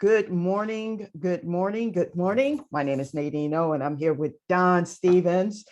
Good morning, good morning, good morning. My name is Nadine, and I'm here with Don Stevens,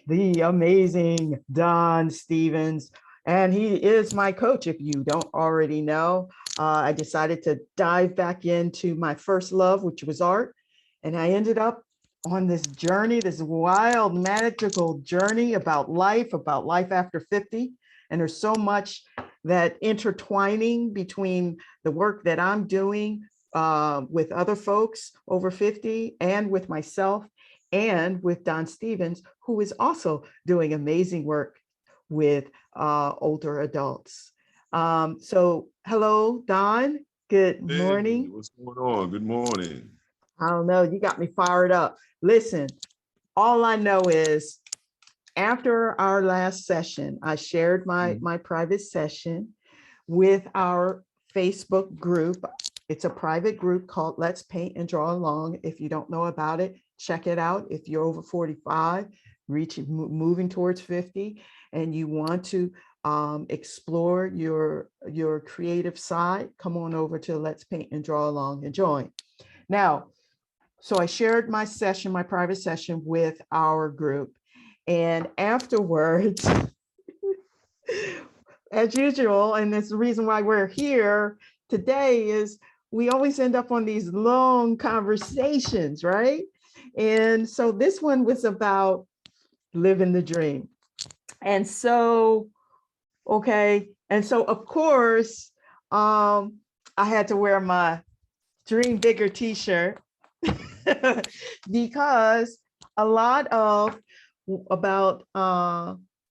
the amazing Don Stevens. And he is my coach, if you don't already know. I decided to dive back into my first love, which was art. And I ended up on this journey, this wild, magical journey about life after 50. And there's so much that intertwining between the work that I'm doing with other folks over 50 and with myself and with Don Stevens, who is also doing amazing work with older adults. So hello, Don. Good Hey, morning. what's going on? Good morning. I don't know, you got me fired up. Listen, all I know is after our last session, I shared my private session with our Facebook group. It's a private group called Let's Paint and Draw Along. If you don't know about it, check it out. If you're over 45, moving towards 50, and you want to explore your creative side, come on over to Let's Paint and Draw Along and join. Now, so I shared my session, my private session with our group. And afterwards, as usual, and that's the reason why we're here today, is we always end up on these long conversations, right? And so this one was about living the dream. And so, okay. And so of course, I had to wear my Dream Bigger t-shirt because a lot of about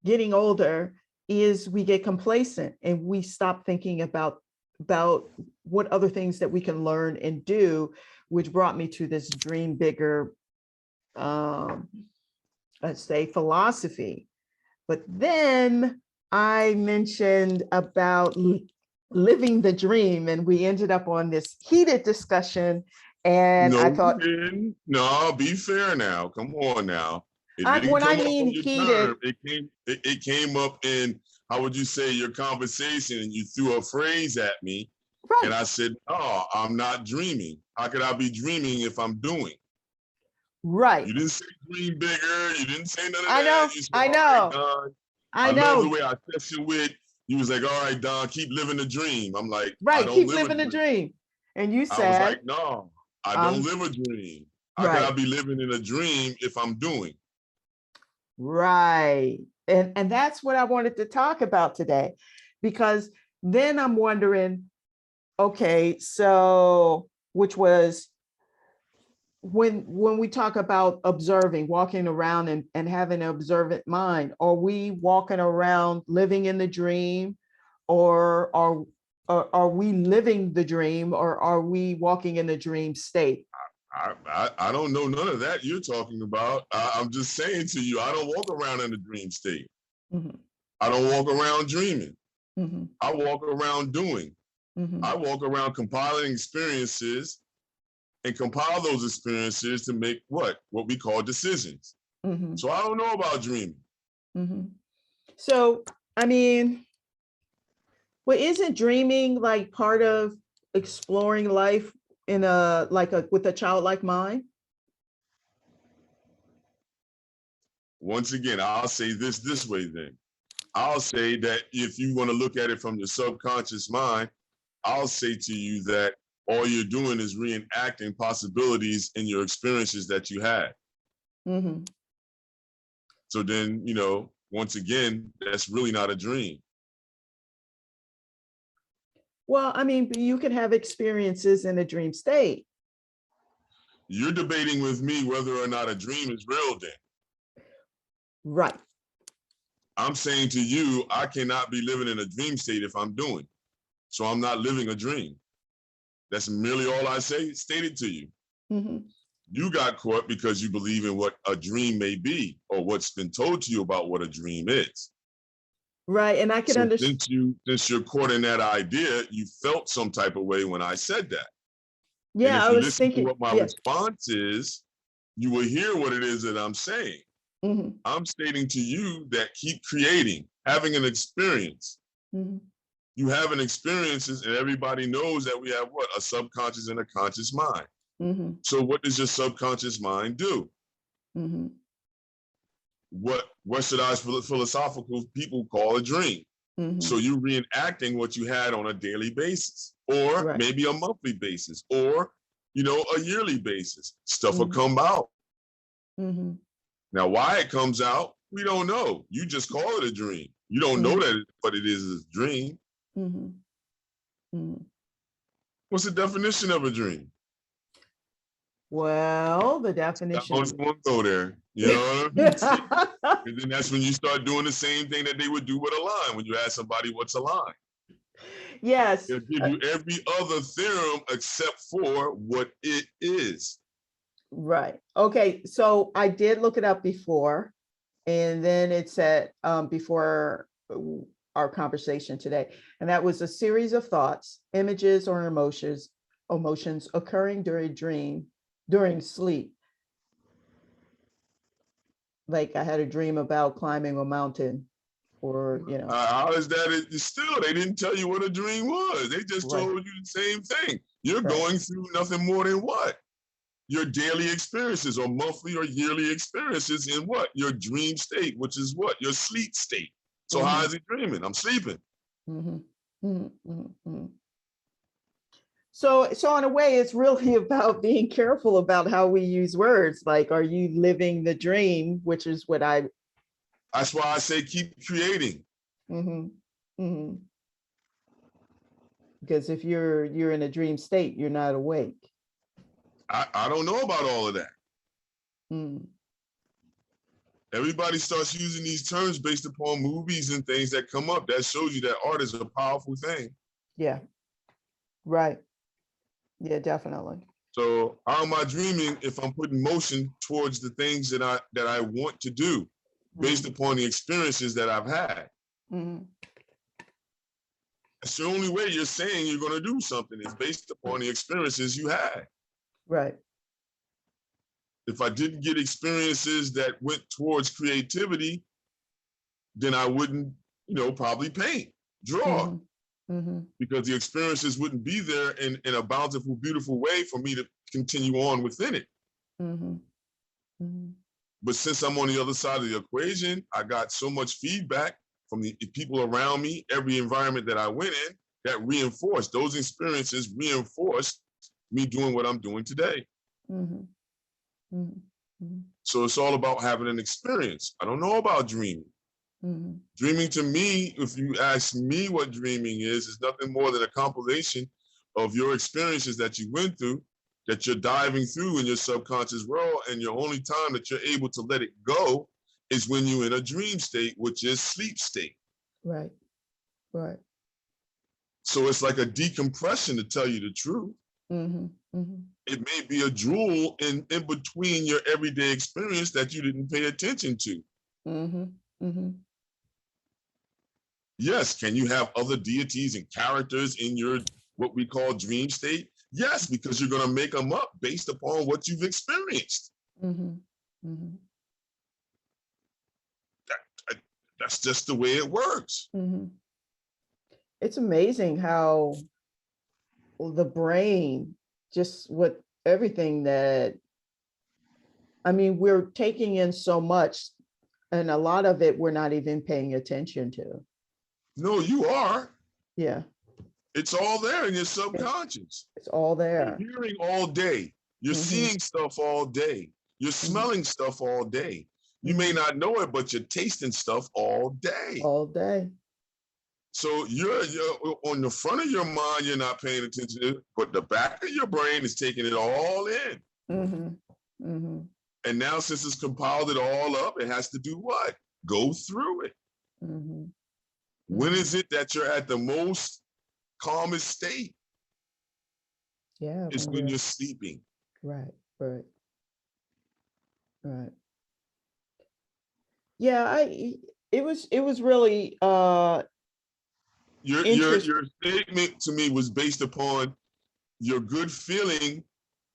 getting older is we get complacent and we stop thinking about what other things that we can learn and do, which brought me to this Dream Bigger, let's say, philosophy. But then I mentioned about living the dream, and we ended up on this heated discussion. And No, I you thought, didn't. No, be fair now. Come on now. It didn't when I come up mean on your heated, term. It came up in, how would you say, your conversation, and you threw a phrase at me. And right, I said, oh, I'm not dreaming. How could I be dreaming if I'm doing? right. You didn't say dream bigger. You didn't say none of I that. know, You said, I all right, know, Don. I I love the know. way I session with. You was like, all right, Don, keep living the dream. I'm like, I Right, don't keep live a living the dream. dream. And you I was like, said, no, I don't um, live a dream. How could I right, be living in a dream if I'm doing? right. And that's what I wanted to talk about today, because then I'm wondering, okay, so which was when we talk about observing, walking around and having an observant mind, are we walking around living in the dream, or are we living the dream, or are we walking in the dream state? I don't know none of that you're talking about. I'm just saying to you, I don't walk around in a dream state. Mm-hmm. I don't walk around dreaming. Mm-hmm. I walk around doing. Mm-hmm. I walk around compiling experiences and compile those experiences to make what we call decisions. Mm-hmm. So I don't know about dreaming. Mm-hmm. So, I mean, well, isn't dreaming like part of exploring life in a with a childlike mind? Once again, I'll say this way then. I'll say that if you want to look at it from your subconscious mind, I'll say to you that all you're doing is reenacting possibilities in your experiences that you had. Mm-hmm. So then, once again, that's really not a dream. Well, I mean, you can have experiences in a dream state. You're debating with me whether or not a dream is real then. Right. I'm saying to you, I cannot be living in a dream state if I'm doing. So I'm not living a dream. That's merely all I stated to you. Mm-hmm. You got caught because you believe in what a dream may be or what's been told to you about what a dream is. Right. And I can So understand. since you're caught in that idea, you felt some type of way when I said that. And Yeah, if I you was listen to thinking, what my yeah. response is, you will hear what it is that I'm saying. Mm-hmm. I'm stating to you that keep creating, having an experience, Mm-hmm. you having experiences, and everybody knows that we have what? A subconscious and a conscious mind. Mm-hmm. So what does your subconscious mind do? Mm-hmm. What Westernized philosophical people call a dream. Mm-hmm. So you're reenacting what you had on a daily basis, or Right. maybe a monthly basis, or a yearly basis. Stuff will Mm-hmm. come out. Mm-hmm. Now, why it comes out, we don't know. You just call it a dream. You don't know that what it is a dream. Mm-hmm. Mm-hmm. What's the definition of a dream? Well, the I definition. won't go there. You know what I mean? See? And then that's when you start doing the same thing that they would do with a line. When you ask somebody what's a line, Yes. they'll give you every other theorem except for what it is. Right. Okay. So I did look it up before, and then it said before our conversation today, and that was a series of thoughts, images, or emotions occurring during sleep. Like I had a dream about climbing a mountain, or How is that? Still, they didn't tell you what a dream was. They just Right. told you the same thing. You're Right. going through nothing more than what? Your daily experiences or monthly or yearly experiences in what? Your dream state, which is what? Your sleep state. So how is he dreaming? I'm sleeping. Mm-hmm. Mm-hmm. Mm-hmm. So in a way, it's really about being careful about how we use words. Like, are you living the dream? Which is what I. That's why I say keep creating. Mm-hmm. Mm-hmm. Because if you're in a dream state, you're not awake. I don't know about all of that. Mm. Everybody starts using these terms based upon movies and things that come up. That shows you that art is a powerful thing. Yeah. Right. Yeah, definitely. So how am I dreaming if I'm putting motion towards the things that I want to do based upon the experiences that I've had? Mm-hmm. That's the only way you're saying you're going to do something is based upon the experiences you had. Right. If I didn't get experiences that went towards creativity, then I wouldn't, probably paint, draw, Mm-hmm. Mm-hmm. because the experiences wouldn't be there in a bountiful, beautiful way for me to continue on within it. Mm-hmm. Mm-hmm. But since I'm on the other side of the equation, I got so much feedback from the people around me, every environment that I went in, that reinforced, those experiences reinforced me doing what I'm doing today. Mm-hmm. Mm-hmm. So it's all about having an experience. I don't know about dreaming. Mm-hmm. Dreaming to me, if you ask me what dreaming is nothing more than a compilation of your experiences that you went through, that you're diving through in your subconscious world, and your only time that you're able to let it go is when you're in a dream state, which is sleep state. Right. Right. So it's like a decompression, to tell you the truth. Mm-hmm. Mm-hmm. It may be a jewel in between your everyday experience that you didn't pay attention to. Mm-hmm. Mm-hmm. Yes, can you have other deities and characters in your what we call dream state? Yes, because you're going to make them up based upon what you've experienced. Mm-hmm. Mm-hmm. That's just the way it works. Mm-hmm. It's amazing how the brain, just with everything that, I mean, we're taking in so much, and a lot of it we're not even paying attention to. No, you are. Yeah. It's all there in your subconscious. It's all there. You're hearing all day. You're seeing stuff all day. You're smelling stuff all day. You may not know it, but you're tasting stuff all day. All day. So you're on the front of your mind, you're not paying attention to it, but the back of your brain is taking it all in. Mm-hmm. Mm-hmm. And now, since it's compiled it all up, it has to do what? Go through it. Mm-hmm. When is it that you're at the most calmest state? Yeah. It's when you're sleeping. Right. Right. Right. Yeah. It was really Your statement to me was based upon your good feeling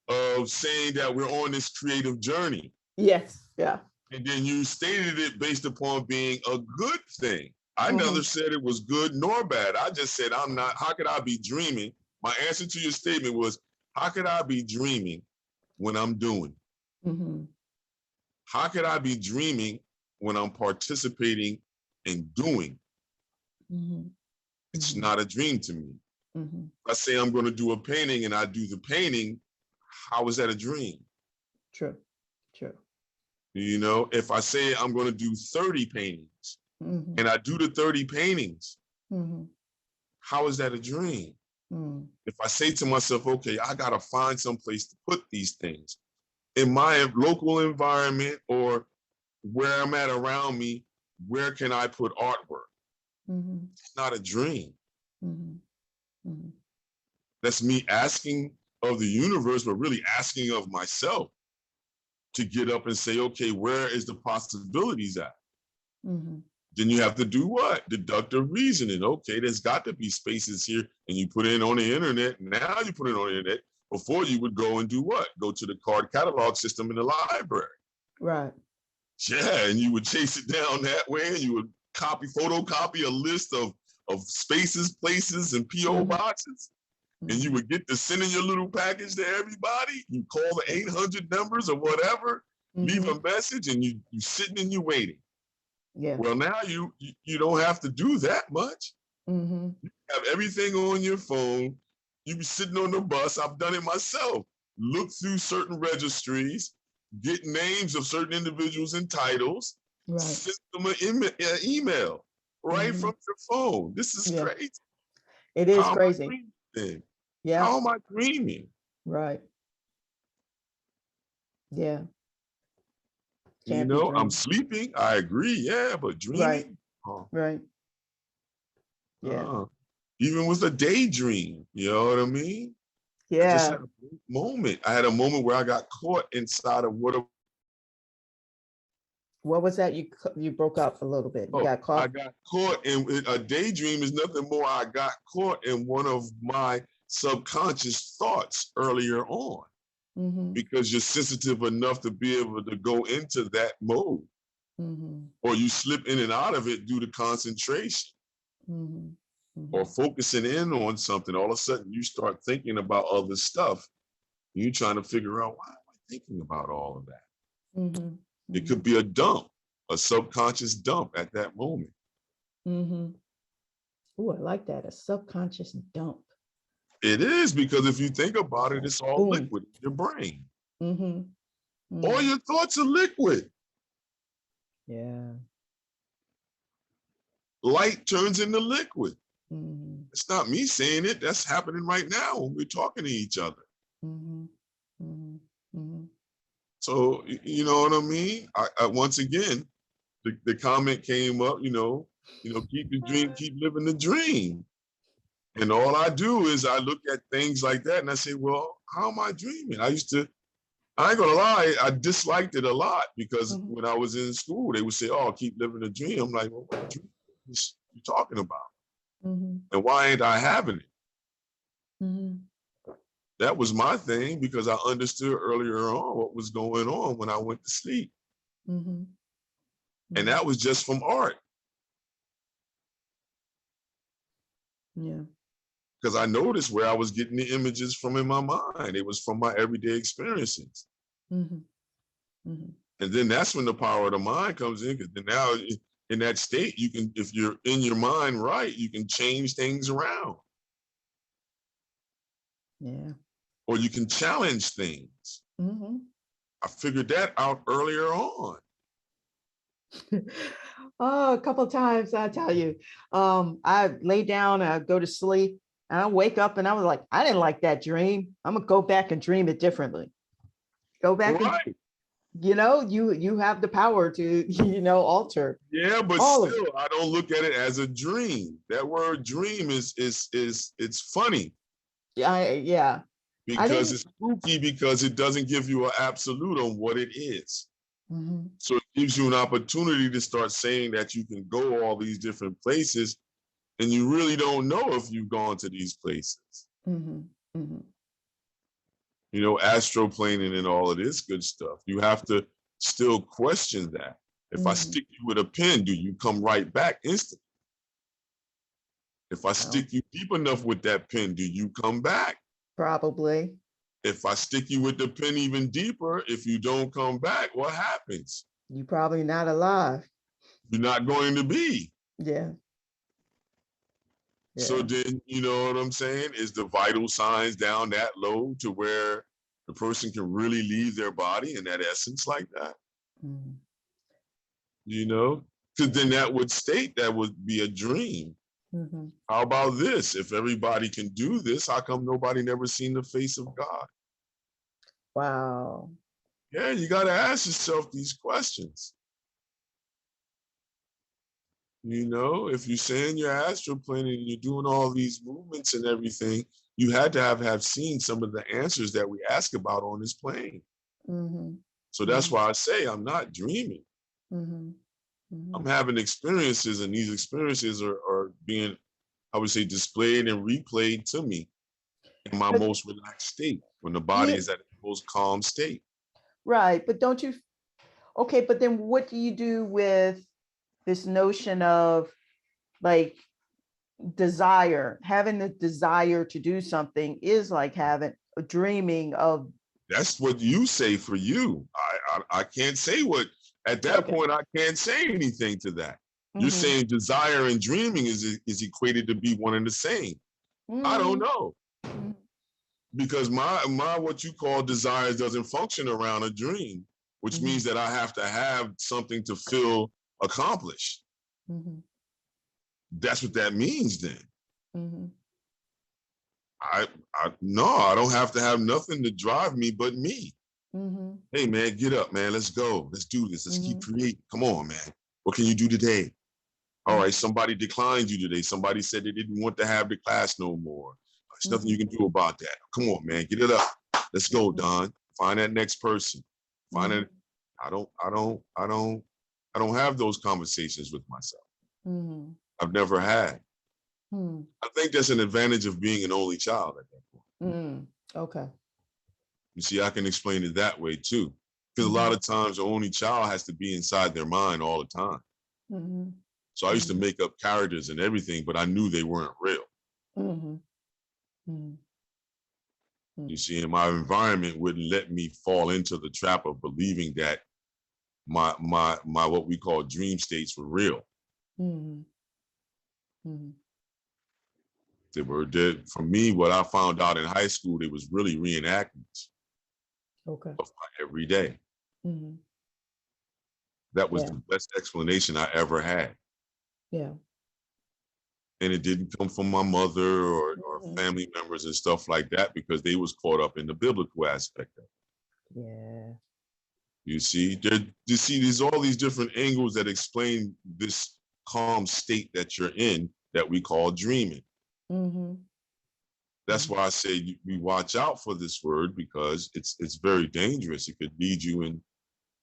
of saying that we're on this creative journey. Yes. Yeah. And then you stated it based upon being a good thing. I Mhm. never said it was good nor bad. I just said I'm not. How could I be dreaming? My answer to your statement was, how could I be dreaming when I'm doing? Mhm. How could I be dreaming when I'm participating in doing? Mhm. It's Mhm. not a dream to me. Mhm. If I say I'm going to do a painting and I do the painting, how is that a dream? True. True. You know, if I say I'm going to do 30 paintings Mhm. and I do the 30 paintings, Mhm. how is that a dream? Mhm. If I say to myself, okay, I got to find some place to put these things in my local environment or where I'm at around me, where can I put artwork? Mhm. It's not a dream. Mhm. Mhm. That's me asking of the universe, but really asking of myself to get up and say, okay, where is the possibilities at? Mhm. Then you have to do what? Deductive reasoning. Okay, there's got to be spaces here, and you put it on the internet. Now you put it on the internet. Before you would go and do what? Go to the card catalog system in the library. Right. Yeah, and you would chase it down that way, and you would photocopy a list of spaces, places, and PO Mhm. boxes, and you Mhm. would get to sending your little package to everybody. You call the 800 numbers or whatever, leave Mhm. a message, and you sitting and you waiting. Yeah. Well, now you don't have to do that much. Mhm. Have everything on your phone. You be sitting on the bus. I've done it myself. Look through certain registries, get names of certain individuals and titles, Right. send them an email right Mhm. from your phone. This is Yeah. crazy. It is How am I crazy. dreaming then? Yeah. How am I dreaming? Right. Yeah. You Can't be know, I'm dreaming. sleeping. I agree. Yeah, but Right. dreaming? Oh, Right. Yeah. uh, even with a daydream, you know what I mean? I just Yeah. had a moment. I had a moment where I got caught inside of what What was that? You broke up a little bit. You got I caught. got caught in a daydream is nothing more. I got caught in one of my subconscious thoughts earlier on Mhm. because you're sensitive enough to be able to go into that mode Mhm. or you slip in and out of it due to concentration Mhm. or Mhm. focusing in on something. All of a sudden you start thinking about other stuff. You're trying to figure out why am I thinking about all of that? Mhm. It could Mhm. be a dump, a subconscious dump at that moment. Mhm. Ooh, I like that. A subconscious dump. It is because if you think about It's it, like it's all boom. liquid in your brain. Mhm. All Mm. your thoughts are liquid. Yeah. Light turns into liquid. Mhm. It's not me saying it. That's happening right now when we're talking to each other. Mhm. Mhm. Mhm. So you know what I mean? I once again, the comment came up. Keep the dream, keep living the dream. And all I do is I look at things like that and I say, well, how am I dreaming? I ain't gonna lie, I disliked it a lot because Mhm. when I was in school, they would say, oh, keep living the dream. I'm like, well, what dream is you talking about? Mhm. And why ain't I having it? Mhm. That was my thing because I understood earlier on what was going on when I went to sleep. Mhm. And Mhm. that was just from art. Yeah. Because I noticed where I was getting the images from in my mind. It was from my everyday experiences. Mhm. Mhm. And then that's when the power of the mind comes in. Because then now in that state, you can, if you're in your mind right, you can change things around. Yeah. Or you can challenge things. Mhm. I figured that out earlier on. Oh, a couple of times I tell you, I lay down, I go to sleep, and I wake up and I was like, I didn't like that dream. I'm gonna go back and dream it differently. Go back and Right. you have the power to alter Yeah, but all of it. still, I don't look at it as a dream. That word dream is it's funny Yeah, I because didn't. it's spooky because it doesn't give you an absolute on what it is. Mhm. So it gives you an opportunity to start saying that you can go all these different places and you really don't know if you've gone to these places. Mhm. Mhm. Astroplaning and all of this good stuff. You have to still question that. If I Mhm. stick you with a pin, do you come right back instantly? If I stick you deep enough with that pin, do you come back? Probably. If I stick you with the pin even deeper, if you don't come back, what happens? You probably not alive. You're not going to be. Yeah. So Yeah. then, you know what I'm saying? Is the vital signs down that low to where the person can really leave their body in that essence like that? Mhm. You know? Because then that would state that would be a dream. Mhm. How about this? If everybody can do this, how come nobody never seen the face of God? Wow. Yeah, you got to ask yourself these questions. You know, if you're saying you're astral planning and you're doing all these movements and everything, you had to have seen some of the answers that we ask about on this plane. Mhm. So that's why I say I'm not dreaming. Mhm. I'm Mhm. having experiences, and these experiences are being, I would say, displayed and replayed to me in my But most relaxed state, when the body yeah, is at its most calm state. right. But don't you, okay, but then what do you do with this notion of like desire? Having the desire to do something is like having dreaming of. That's what you say for you. I can't say what, at that Okay. point, I can't say anything to that. You're Mm-hmm. saying desire and dreaming is equated to be one and the same. I don't Mm-hmm. know, because my what you call desires doesn't function around a dream, which Mm-hmm. means that I have to have something to feel accomplished. Mm-hmm. That's what that means then. Mm-hmm. I, I no, I don't have to have nothing to drive me but me. Mm-hmm. Hey man, get up, man. Let's go. Let's do this. Let's keep Mm-hmm. creating. Come on, man. What can you do today? All Mm-hmm. right, somebody declined you today. Somebody said they didn't want to have the class no more. There's nothing you can do about that. Come on, man. Get it up. Let's go, Don. Find that next person. Find Mm-hmm. it. I don't have those conversations with myself. Mm-hmm. I've never had. Mm-hmm. I think that's an advantage of being an only child at that point. Mm-hmm. Okay. You see, I can explain it that way too. Because a Mm-hmm. lot of times the only child has to be inside their mind all the time. Mm-hmm. So I used to make up characters and everything, but I knew they weren't real. Mm-hmm. Mm-hmm. You see, and my environment wouldn't let me fall into the trap of believing that my what we call dream states were real. Mm-hmm. Mm-hmm. They were dead. For me, what I found out in high school, they was really reenactments Okay. of my everyday. Mm-hmm. That was Yeah. the best explanation I ever had. Yeah. And it didn't come from my mother or Mm-hmm. family members and stuff like that, because they was caught up in the biblical aspect of it. Yeah. You see, there's all these different angles that explain this calm state that you're in that we call dreaming. Mm-hmm. That's why I say we watch out for this word, because it's very dangerous. It could lead you in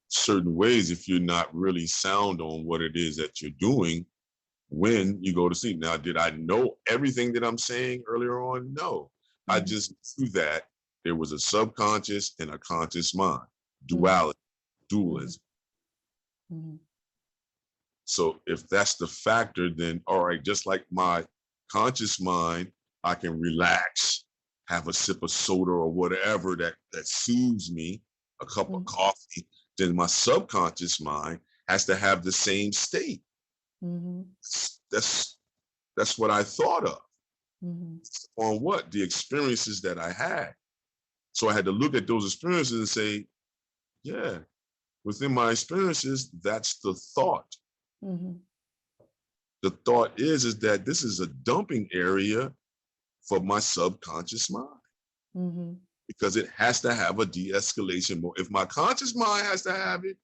certain ways if you're not really sound on what it is that you're doing when you go to sleep. Now, did I know everything that I'm saying earlier on? No. I Mm-hmm. just knew that there was a subconscious and a conscious mind, Mm-hmm. duality, dualism. Mm-hmm. So if that's the factor, then all right, just like my conscious mind, I can relax, have a sip of soda or whatever that soothes me, a cup of coffee. Then my subconscious mind has to have the same state. Mm-hmm. That's that's what I thought of. Mm-hmm. On what? The experiences that I had. So I had to look at those experiences and say, yeah, within my experiences, that's the thought. Mm-hmm. The thought is that this is a dumping area for my subconscious mind, Mm-hmm. because it has to have a de-escalation mode. If my conscious mind has to have it,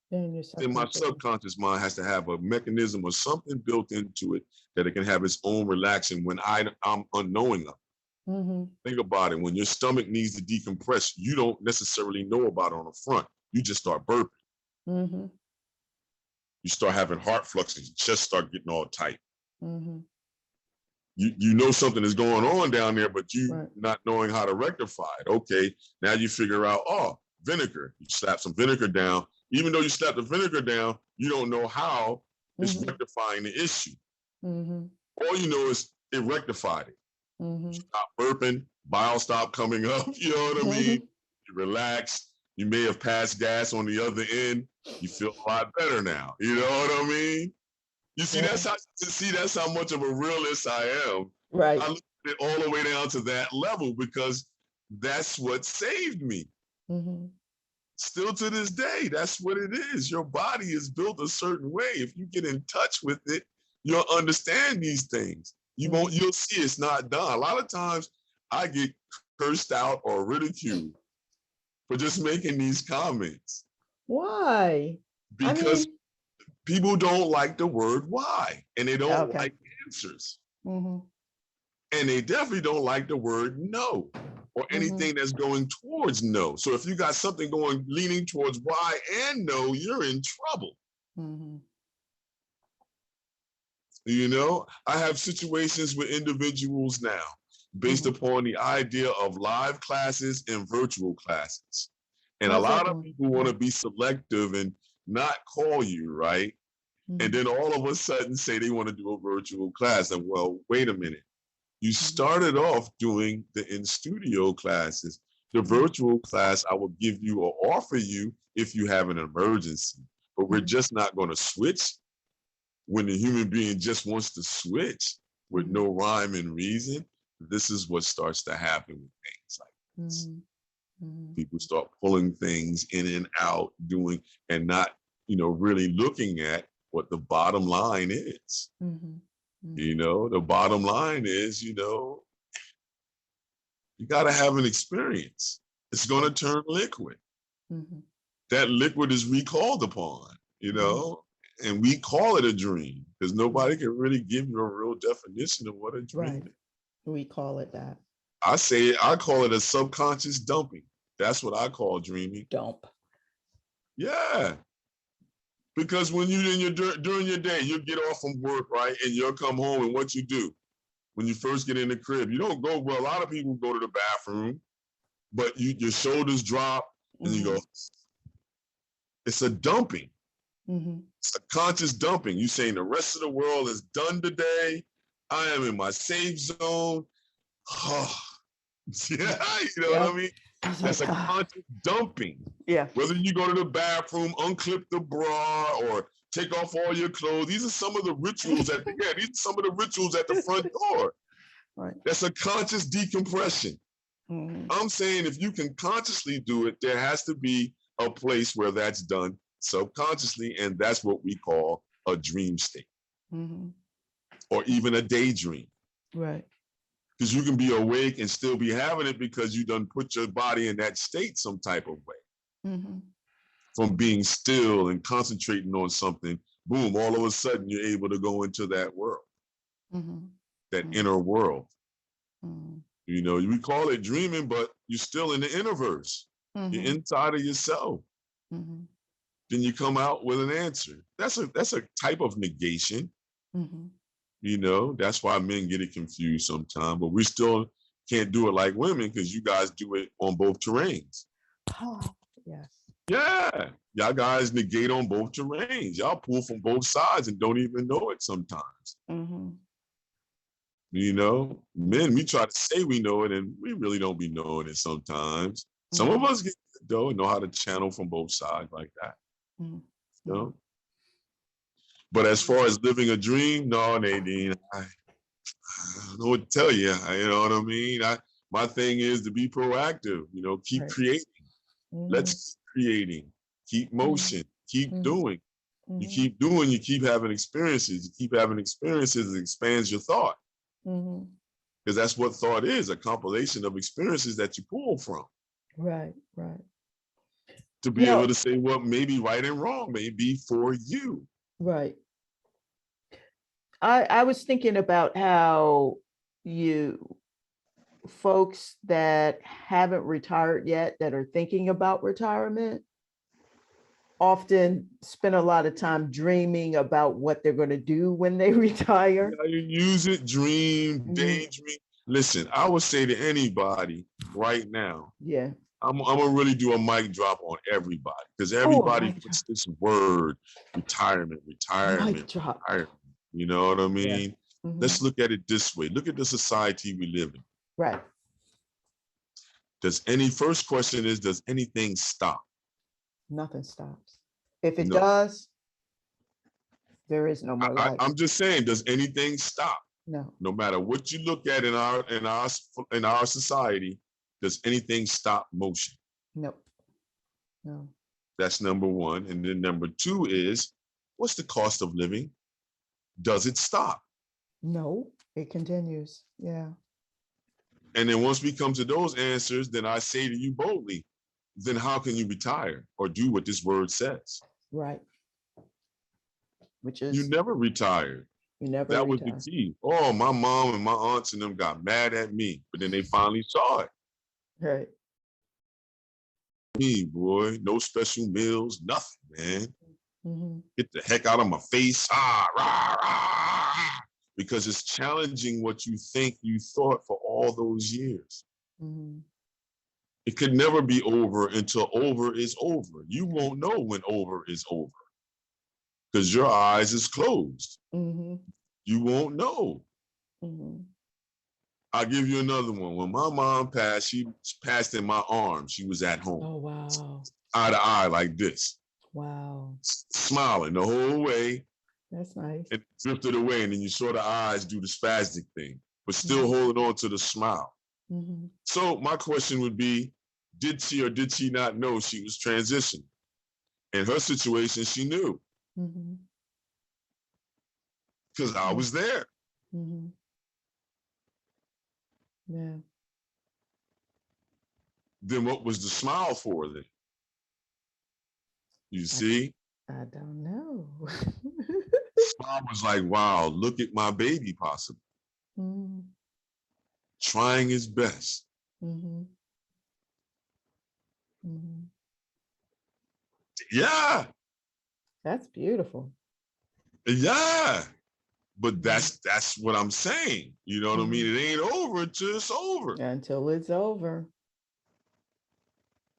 Then your then my subconscious. subconscious mind has to have a mechanism or something built into it that it can have its own relaxing when I'm unknowing of. Mm-hmm. Think about it. When your stomach needs to decompress, you don't necessarily know about it on the front. You just start burping. Mm-hmm. You start having heart fluxes. Your chest start getting all tight. Mm-hmm. You know something is going on down there, but you Right. not knowing how to rectify it. Okay, now you figure out, oh, vinegar. You slap some vinegar down. Even though you slap the vinegar down, you don't know how it's Mm-hmm. rectifying the issue. Mm-hmm. All you know is it rectified it. Mm-hmm. Stop burping, bile stop coming up. You know what I mean? You relax. You may have passed gas on the other end. You feel a lot better now. You know what I mean? You see, Yeah. that's how much of a realist I am. Right. I look at it all the way down to that level because that's what saved me. Mm-hmm. Still to this day, that's what it is. Your body is built a certain way. If you get in touch with it, you'll understand these things. You'll see it's not done. A lot of times I get cursed out or ridiculed for just making these comments. Why? Because people don't like the word why, and they don't like answers. Mm-hmm. And they definitely don't like the word no or anything that's going towards no. So if you got something leaning towards why and no, you're in trouble. Mm-hmm. You know, I have situations with individuals now based upon the idea of live classes and virtual classes. And a lot of people want to be selective and not call you, right? And then all of a sudden say they want to do a virtual class. And well, wait a minute. You started off doing the in-studio classes. The virtual class, I will give you or offer you if you have an emergency. But we're just not going to switch when the human being just wants to switch with no rhyme and reason. This is what starts to happen with things like this. People start pulling things in and out, doing and not, really looking at what the bottom line is. You know, the bottom line is, you got to have an experience. It's going to turn liquid. That liquid is recalled upon, and we call it a dream because nobody can really give you a real definition of what a dream is. We call it that. I call it a subconscious dumping. That's what I call dreaming. Dump. Yeah. Because when during your day, you'll get off from work, right? And you'll come home, and what you do when you first get in the crib, you don't go, well, a lot of people go to the bathroom, but your shoulders drop and you go, it's a dumping. It's a conscious dumping. You saying the rest of the world is done today. I am in my safe zone. Yeah, what I mean? That's a conscious dumping. Yeah. Whether you go to the bathroom, unclip the bra, or take off all your clothes. These are some of the rituals these are some of the rituals at the front door. Right. That's a conscious decompression. I'm saying if you can consciously do it, there has to be a place where that's done subconsciously, and that's what we call a dream state. Or even a daydream. Right. Because you can be awake and still be having it because you done put your body in that state some type of way. From being still and concentrating on something, boom, all of a sudden you're able to go into that world, that inner world. We call it dreaming, but you're still in the innerverse. You're inside of yourself. Then you come out with an answer. That's a type of negation. That's why men get it confused sometimes, but we still can't do it like women because you guys do it on both terrains. Oh, yes. Yeah. Y'all guys negate on both terrains. Y'all pull from both sides and don't even know it sometimes. Men, we try to say we know it and we really don't be knowing it sometimes. Some of us get it though, know how to channel from both sides like that. But as far as living a dream, no, Nadine, I don't know what to tell you. You know what I mean? My thing is to be proactive, keep creating. Let's keep creating, keep motion, keep doing. You keep doing, you keep having experiences. You keep having experiences, it expands your thought. Because that's what thought is, a compilation of experiences that you pull from. Right, right. To be able to say what may be right and wrong may be for you. Right. I was thinking about how folks that haven't retired yet, that are thinking about retirement, often spend a lot of time dreaming about what they're going to do when they retire. You use it, dream, daydream. Listen, I would say to anybody right now, I'm gonna really do a mic drop on everybody because everybody puts this word retirement. You know what I mean? Let's look at it this way. Look at the society we live in. Right. First question is, does anything stop? Nothing stops. If it No. does, there is no more life. I'm just saying, does anything stop? No. No matter what you look at in our society, does anything stop motion? No. No. That's number one. And then number two is, what's the cost of living? Does it stop? No, it continues. Yeah. And then once we come to those answers, then I say to you boldly, then how can you retire or do what this word says? Right. Which is, You never retired. you never That was retire. the key. Oh, my mom and my aunts and them got mad at me, but then they finally saw it. Right. Me, boy, no special meals, nothing, man. Get the heck out of my face. Ah, rah, rah, because it's challenging what you think you thought for all those years. It could never be over until over is over. You won't know when over is over because your eyes is closed. You won't know. I'll give you another one. When my mom passed, she passed in my arms. She was at home. Oh, wow. Eye to eye like this. Wow. Smiling the whole way. That's nice. It drifted away, and then you saw the eyes do the spastic thing, but still holding on to the smile. So my question would be, did she or did she not know she was transitioning? In her situation, she knew. Because I was there. Yeah. Then what was the smile for then? You see? I don't know. Smile was like, wow, look at my baby possibly. Trying his best. Yeah. That's beautiful. Yeah. But that's what I'm saying. You know what I mean? It ain't over until it's over. Until it's over.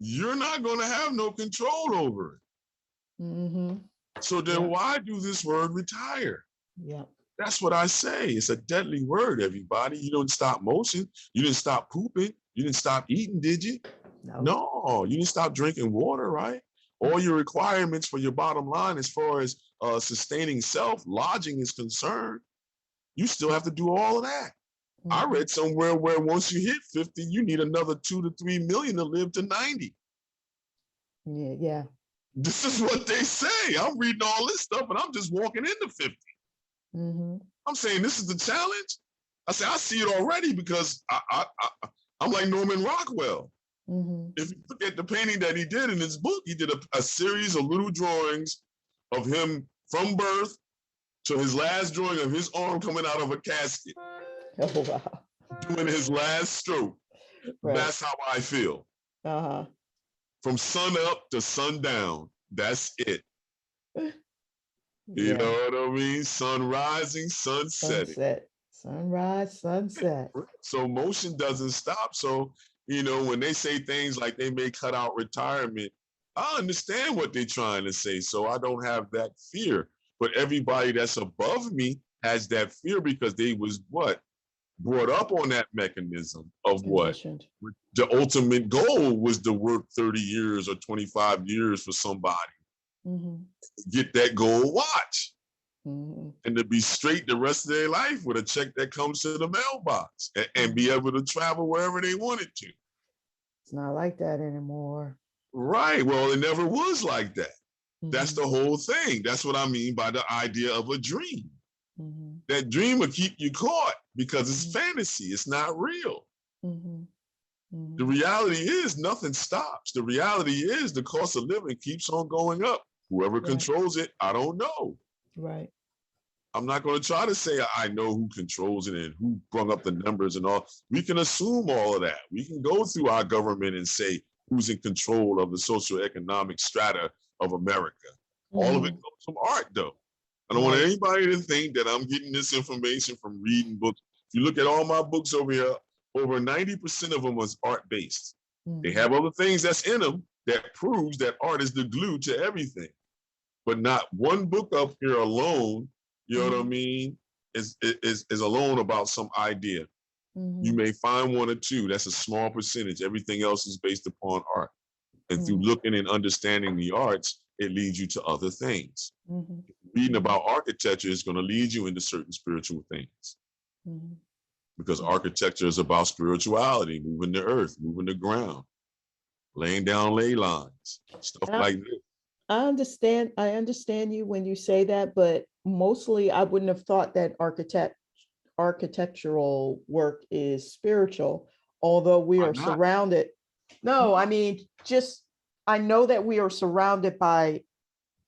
You're not going to have no control over it. So then why do this word retire? Yeah. That's what I say. It's a deadly word, everybody. You didn't stop motion. You didn't stop pooping. You didn't stop eating, did you? No, you didn't stop drinking water, right? All your requirements for your bottom line as far as sustaining self, lodging is concerned, you still have to do all of that. I read somewhere where once you hit 50, you need another 2 to 3 million to live to 90. Yeah. This is what they say. I'm reading all this stuff and I'm just walking into 50. I'm saying this is the challenge. I say, I see it already because I'm like Norman Rockwell. If you look at the painting that he did in his book, he did a series of little drawings of him from birth to his last drawing of his arm coming out of a casket. Oh, wow. Doing his last stroke. Right. That's how I feel. From sun up to sundown. That's it. You know what I mean? Sun rising, sun setting. Sunset. Sunrise, sunset. So motion doesn't stop. So, you know, when they say things like they may cut out retirement, I understand what they're trying to say. So I don't have that fear. But everybody that's above me has that fear because they was what? Brought up on that mechanism of what? The ultimate goal was to work 30 years or 25 years for somebody. Get that gold watch. And to be straight the rest of their life with a check that comes to the mailbox and be able to travel wherever they wanted to. It's not like that anymore. Right. Well, it never was like that. That's the whole thing. That's what I mean by the idea of a dream. That dream will keep you caught because it's fantasy. It's not real. The reality is nothing stops. The reality is the cost of living keeps on going up. Whoever controls it, I don't know. Right. I'm not going to try to say I know who controls it and who brung up the numbers and all. We can assume all of that. We can go through our government and say who's in control of the socioeconomic strata of America. All of it comes from art, though. I don't want anybody to think that I'm getting this information from reading books. If you look at all my books over here, over 90% of them was art-based. They have other things that's in them that proves that art is the glue to everything. But not one book up here alone, you know what I mean, is alone about some idea. You may find one or two. That's a small percentage. Everything else is based upon art. And through looking and understanding the arts, it leads you to other things. Reading about architecture is going to lead you into certain spiritual things. Because architecture is about spirituality, moving the earth, moving the ground, laying down ley lines, stuff like this. I understand you when you say that, but mostly I wouldn't have thought that architectural work is spiritual, although we Why are not? surrounded. No, I mean, just, I know that we are surrounded by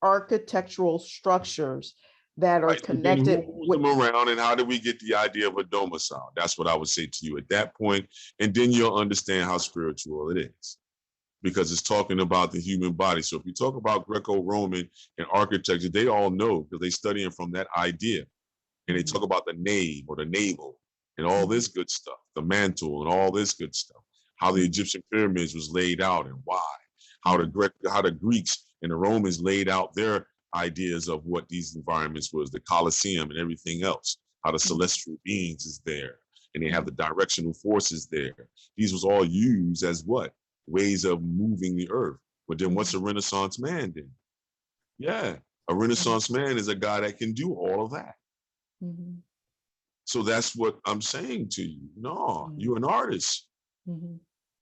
architectural structures that are Right. So then who connected moves with, them around, and how do we get the idea of a domicile? That's what I would say to you at that point, and then you'll understand how spiritual it is, because it's talking about the human body. So if you talk about Greco-Roman and architecture, they all know because they studying from that idea. And they talk about the nave or the navel and all this good stuff, the mantle and all this good stuff, how the Egyptian pyramids was laid out and why, how the Greeks and the Romans laid out their ideas of what these environments was, the Colosseum and everything else, how the celestial beings is there, and they have the directional forces there. These was all used as what? Ways of moving the earth. But then what's a Renaissance man then? Yeah, a Renaissance man is a guy that can do all of that. So that's what I'm saying to you. No, you're an artist.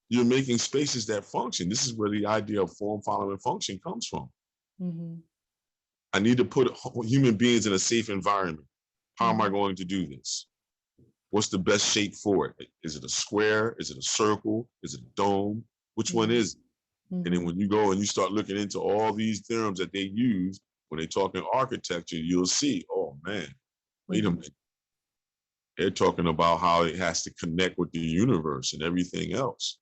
You're making spaces that function. This is where the idea of form following function comes from. I need to put human beings in a safe environment. How am I going to do this? What's the best shape for it? Is it a square? Is it a circle? Is it a dome? Which one is it? And then when you go and you start looking into all these terms that they use when they talk in architecture, you'll see, oh man, wait a minute. They're talking about how it has to connect with the universe and everything else.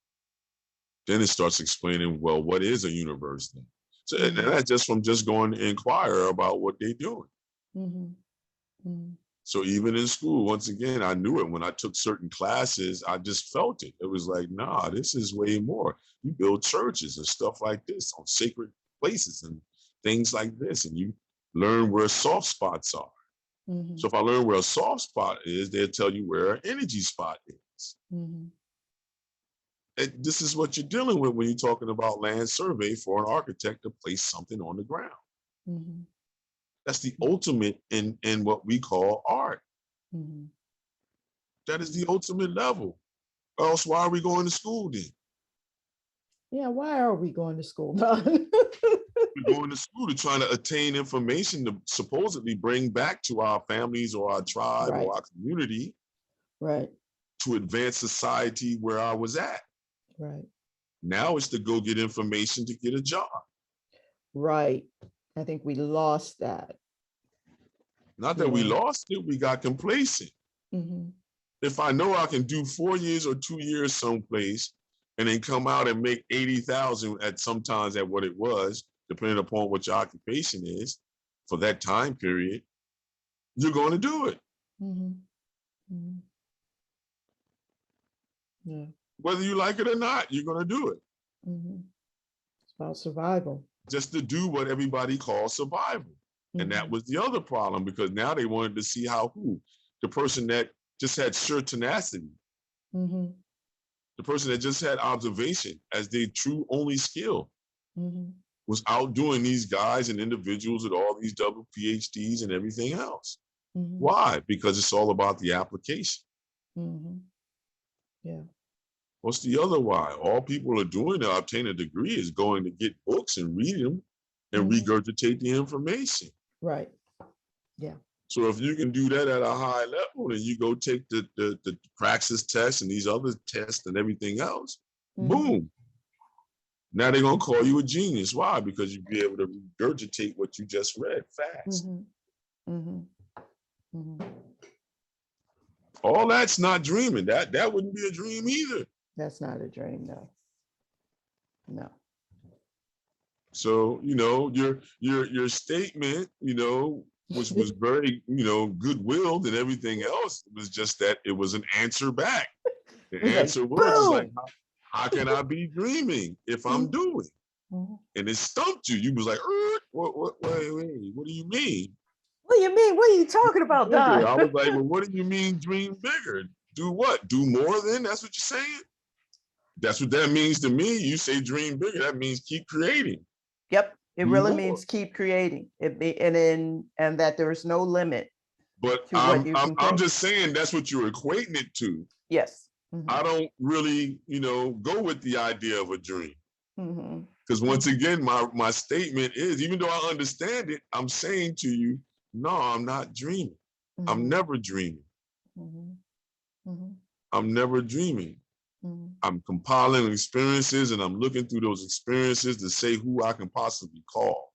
Then it starts explaining, well, what is a universe then? So and that's just from just going to inquire about what they're doing. So even in school, once again, I knew it when I took certain classes, I just felt it. It was like, nah, this is way more. You build churches and stuff like this on sacred places and things like this. And you learn where soft spots are. So if I learn where a soft spot is, they'll tell you where an energy spot is. This is what you're dealing with when you're talking about land survey for an architect to place something on the ground. That's the ultimate in what we call art. That is the ultimate level. Or else why are we going to school then? Yeah, why are we going to school, Don? We're going to school to try to attain information to supposedly bring back to our families or our tribe or our community. To advance society where I was at. Now it's to go get information to get a job. I think we lost that. Not that we lost it, we got complacent. If I know I can do 4 years or 2 years someplace and then come out and make 80,000 at sometimes at what it was, depending upon what your occupation is for that time period, you're going to do it. Whether you like it or not, you're going to do it. It's about survival. Just to do what everybody calls survival. And that was the other problem, because now they wanted to see how the person that just had sheer tenacity, the person that just had observation as their true only skill, was outdoing these guys and individuals with all these double PhDs and everything else. Why? Because it's all about the application. What's the other why? All people are doing to obtain a degree is going to get books and read them and regurgitate the information. So if you can do that at a high level, then you go take the praxis test and these other tests and everything else, boom. Now they're going to call you a genius. Why? Because you'll be able to regurgitate what you just read fast. All that's not dreaming. That wouldn't be a dream either. That's not a dream, no. No. So, your statement, which was very, good-willed and everything else, it was just that it was an answer back. The answer was like, how can I be dreaming if I'm doing? And it stumped you. You was like, wait, what do you mean? What do you mean? What are you talking about, Bigger. Don? I was like, well, what do you mean dream bigger? Do what? Do more then? That's what you're saying? That's what that means to me. You say dream bigger, that means keep creating. Yep. It Do really more. means keep creating. And that there is no limit But to what you can I'm create. just saying that's what you're equating it to. Yes. I don't really, go with the idea of a dream. Mm-hmm. Because once again, my statement is, even though I understand it, I'm saying to you, no, I'm not dreaming. I'm never dreaming. I'm never dreaming. I'm compiling experiences and I'm looking through those experiences to say who I can possibly call.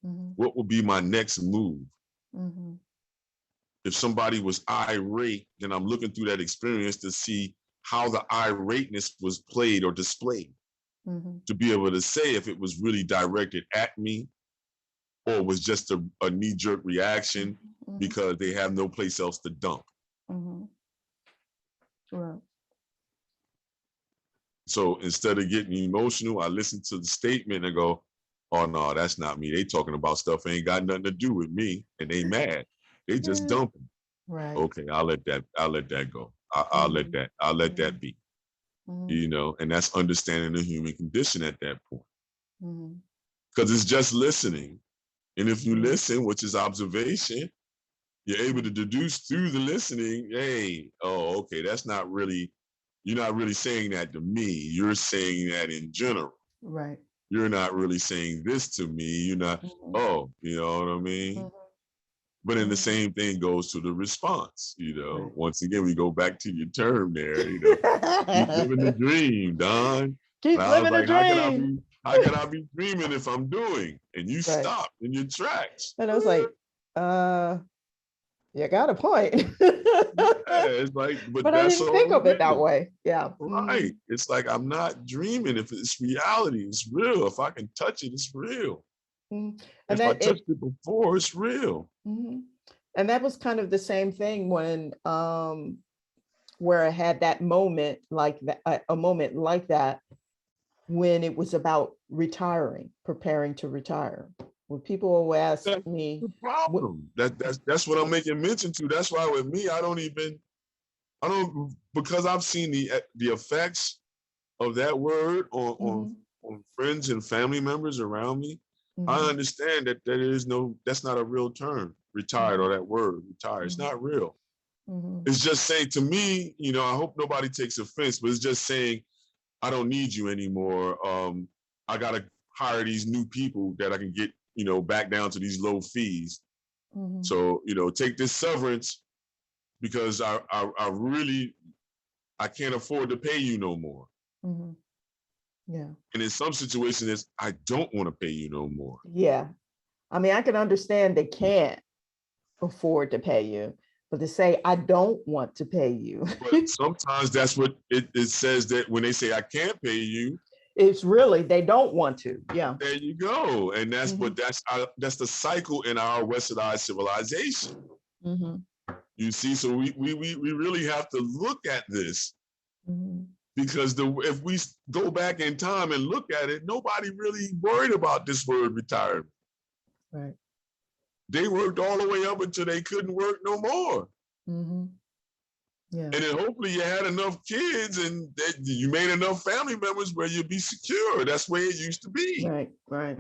What will be my next move? If somebody was irate, then I'm looking through that experience to see how the irateness was played or displayed, to be able to say if it was really directed at me or was just a knee-jerk reaction because they have no place else to dump. Right. So instead of getting emotional, I listen to the statement and go, oh no, that's not me. They talking about stuff ain't got nothing to do with me, and they mad. They just dumping. Right. Okay, I'll let that go. I'll let that be. And that's understanding the human condition at that point. Because it's just listening. And if you listen, which is observation, you're able to deduce through the listening, hey, oh, okay, you're not really saying that to me. You're saying that in general. Right. You're not really saying this to me. You're not, oh, you know what I mean? But then the same thing goes to the response, Right. Once again, we go back to your term there, keep living the dream, Don. Keep And I was living the like, dream. how can I be dreaming if I'm doing? And you Right. stopped in your tracks. And I was like, you got a point. Yeah, it's like, but I that's didn't think all of it that real. way. Yeah. Right. It's like, I'm not dreaming. If it's reality, it's real. If I can touch it, it's real. And If I touched it before, it's real. And that was kind of the same thing when where I had that moment like that, a moment like that, when it was about retiring, preparing to retire. When people will ask That's me, the problem. That's what I'm making mention to. That's why with me, I don't, because I've seen the effects of that word on friends and family members around me. I understand that that's not a real term, retired, or that word retired. It's not real. It's just saying to me, I hope nobody takes offense, but it's just saying, I don't need you anymore. I got to hire these new people that I can get, back down to these low fees. So, take this severance because I really, I can't afford to pay you no more. Yeah. And in some situations, I don't want to pay you no more. Yeah. I mean, I can understand they can't afford to pay you, but to say, I don't want to pay you. But sometimes that's what it says, that when they say I can't pay you, it's really, they don't want to. Yeah. There you go. And that's that's the cycle in our westernized civilization. You see, so we really have to look at this, because if we go back in time and look at it, nobody really worried about this word retirement. Right. They worked all the way up until they couldn't work no more. Yeah. And then hopefully you had enough kids and that you made enough family members where you'd be secure. That's the way it used to be. Right. Right.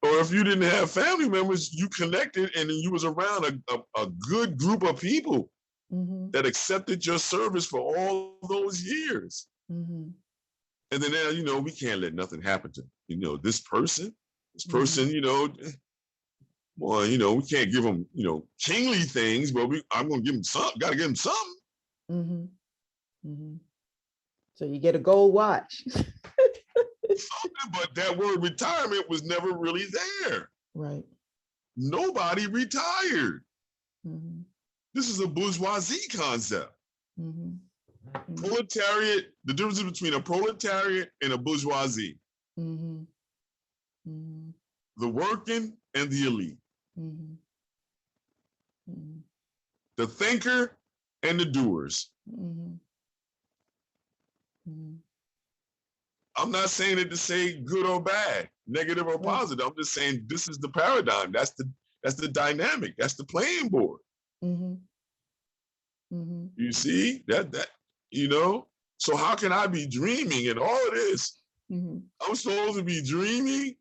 Or if you didn't have family members, you connected and you was around a good group of people that accepted your service for all those years. And then now, we can't let nothing happen to, this person, well, we can't give them, kingly things, but I'm going to give them something, got to give them something. So you get a gold watch. Something, but that word retirement was never really there. Right. Nobody retired. This is a bourgeoisie concept. Proletariat, the difference between a proletariat and a bourgeoisie. The working and the elite. The thinker and the doers. I'm not saying it to say good or bad, negative or positive. I'm just saying this is the paradigm. That's the dynamic. That's the playing board. Mm-hmm. Mm-hmm. You see that So how can I be dreaming and all of this? Mm-hmm. I'm supposed to be dreaming,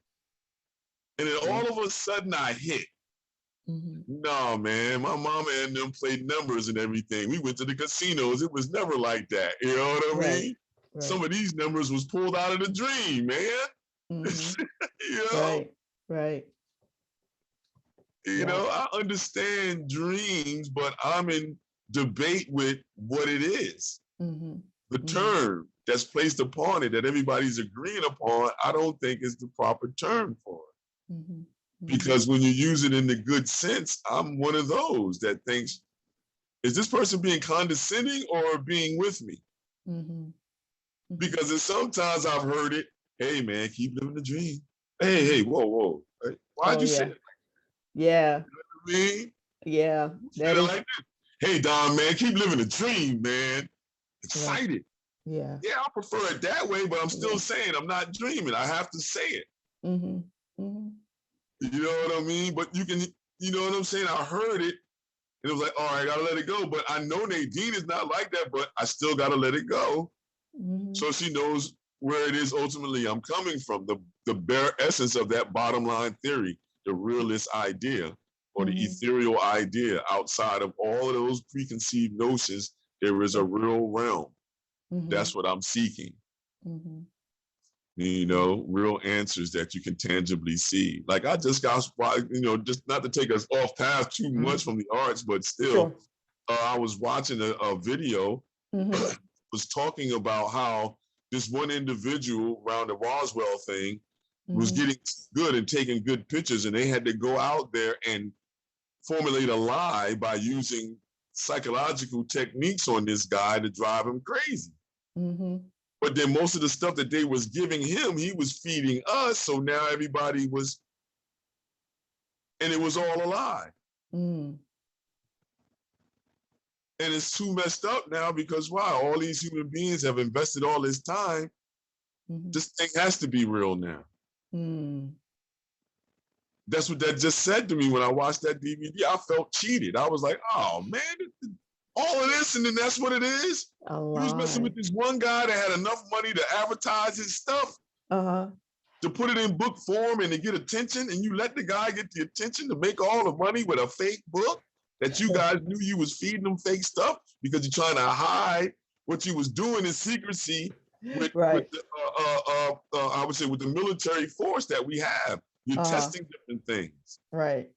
and then Yeah. all of a sudden I hit. Mm-hmm. No, man, my mama and them played numbers and everything. We went to the casinos. It was never like that. You know what I Right. mean? Right. Some of these numbers was pulled out of the dream, man. Mm-hmm. you know, Right. Right. Yeah. I understand dreams, but I'm in debate with what it is. Mm-hmm. The Mm-hmm. term that's placed upon it that everybody's agreeing upon, I don't think is the proper term for it. Mm-hmm. Mm-hmm. Because when you use it in the good sense, I'm one of those that thinks, is this person being condescending or being with me? Mm-hmm. Mm-hmm. Because sometimes I've heard it, hey man, keep living the dream. Hey, whoa. Hey, why'd you say it? Yeah. You know what I mean? Yeah. That Say it is. like this. Hey Don, man, keep living the dream, man. Right. Excited. Yeah. Yeah, I prefer it that way, but I'm still saying I'm not dreaming. I have to say it. Mm-hmm. Mm-hmm. You know what I mean? But you know what I'm saying? I heard it, and it was like, all right, I gotta let it go. But I know Nadine is not like that, but I still gotta let it go. Mm-hmm. So she knows where it is ultimately I'm coming from, the bare essence of that bottom line theory, the realist idea, or the ethereal idea. Outside of all of those preconceived notions, there is a real realm. Mm-hmm. That's what I'm seeking. Mm-hmm. Real answers that you can tangibly see. Like I just got, just not to take us off path too much from the arts, but still, Sure. I was watching a video, was talking about how this one individual around the Roswell thing was getting good and taking good pictures, and they had to go out there and formulate a lie by using psychological techniques on this guy to drive him crazy. Mm-hmm. But then most of the stuff that they was giving him, he was feeding us. So now everybody was, and it was all a lie. Mm. And it's too messed up now because why? All these human beings have invested all this time. This thing has to be real now. Mm. That's what that just said to me when I watched that DVD. I felt cheated. I was like, oh man, all of this, and then that's what it is. A You was messing with this one guy that had enough money to advertise his stuff, to put it in book form and to get attention, and you let the guy get the attention to make all the money with a fake book that you guys knew you was feeding them fake stuff because you're trying to hide what you was doing in secrecy with the, I would say with the military force that we have. You're testing different things. Right.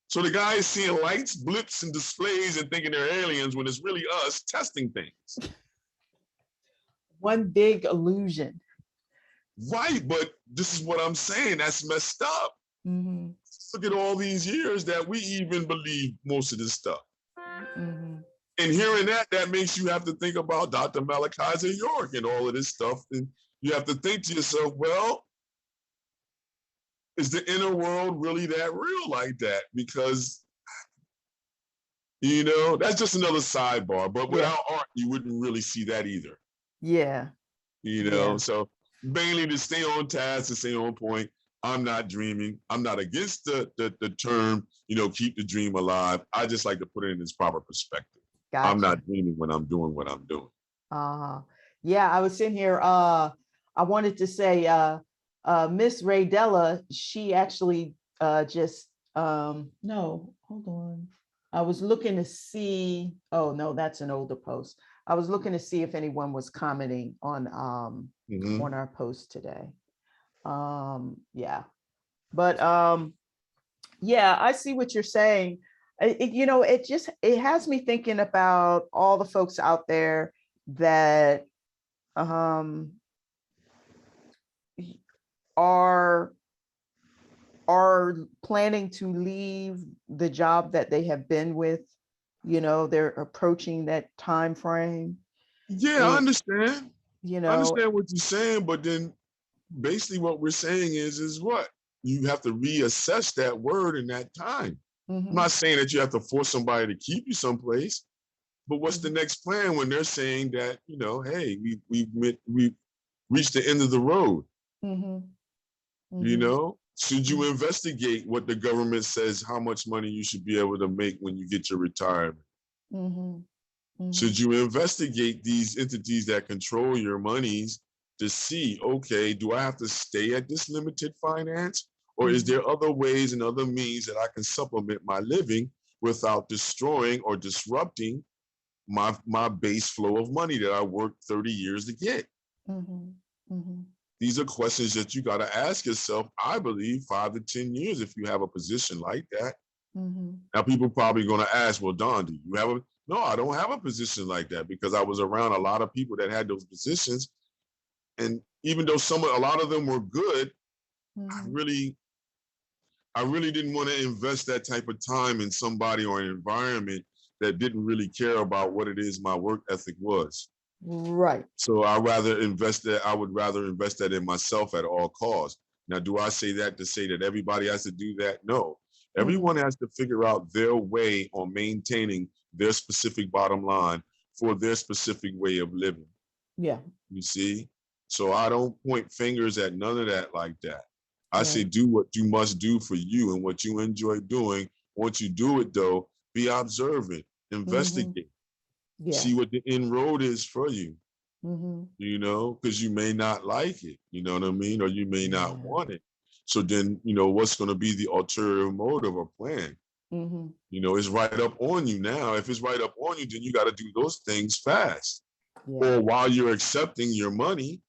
So the guy is seeing lights, blips, and displays and thinking they're aliens when it's really us testing things. One big illusion. Right, but this is what I'm saying. That's messed up. Look at all these years that we even believe most of this stuff. And hearing that makes you have to think about Dr. Malachi York and all of this stuff. And you have to think to yourself, well, is the inner world really that real like that? Because, that's just another sidebar. But without art, you wouldn't really see that either. Yeah. So mainly to stay on task, to stay on point. I'm not dreaming. I'm not against the term, keep the dream alive. I just like to put it in its proper perspective. Gotcha. I'm not dreaming when I'm doing what I'm doing. Yeah, I was sitting here. I wanted to say, Miss Raydella, she actually no, hold on. I was looking to see, oh no, that's an older post. I was looking to see if anyone was commenting on our post today. Yeah, but yeah, I see what you're saying. It has me thinking about all the folks out there that are planning to leave the job that they have been with. They're approaching that time frame. Yeah, I understand. I understand what you're saying, but then basically what we're saying is what? You have to reassess that word in that time. I'm not saying that you have to force somebody to keep you someplace, but what's the next plan when they're saying that, hey, reach the end of the road. Mhm. You Mhm. know, should you investigate what the government says, how much money you should be able to make when you get your retirement? Mhm. Should Mhm. you investigate these entities that control your monies to see, okay, do I have to stay at this limited finance? Or is Mhm. there other ways and other means that I can supplement my living without destroying or disrupting my base flow of money that I worked 30 years to get? Mhm. Mhm. These are questions that you got to ask yourself, I believe, 5 to 10 years if you have a position like that. Mhm. Now, people probably going to ask, well, Don, do you have a? No, I don't have a position like that because I was around a lot of people that had those positions. And even though a lot of them were good, I Mhm. really, I really didn't want to invest that type of time in somebody or an environment that didn't really care about what it is my work ethic was. Right. So I would rather invest that in myself at all costs. Now, do I say that to say that everybody has to do that? No. Mhm. Everyone has to figure out their way on maintaining their specific bottom line for their specific way of living. Yeah. You see? So I don't point fingers at none of that like that. I say Right. do what you must do for you and what you enjoy doing. Once you do it though, be observant, Mhm. investigate, Yeah. see what the end road is for you, Mhm. because you may not like it, you know what I mean? Or you may not Yeah. want it. So then, what's going to be the ulterior motive or plan? Mhm. It's right up on you now. If it's right up on you, then you got to do those things fast. Yeah. Or while you're accepting your money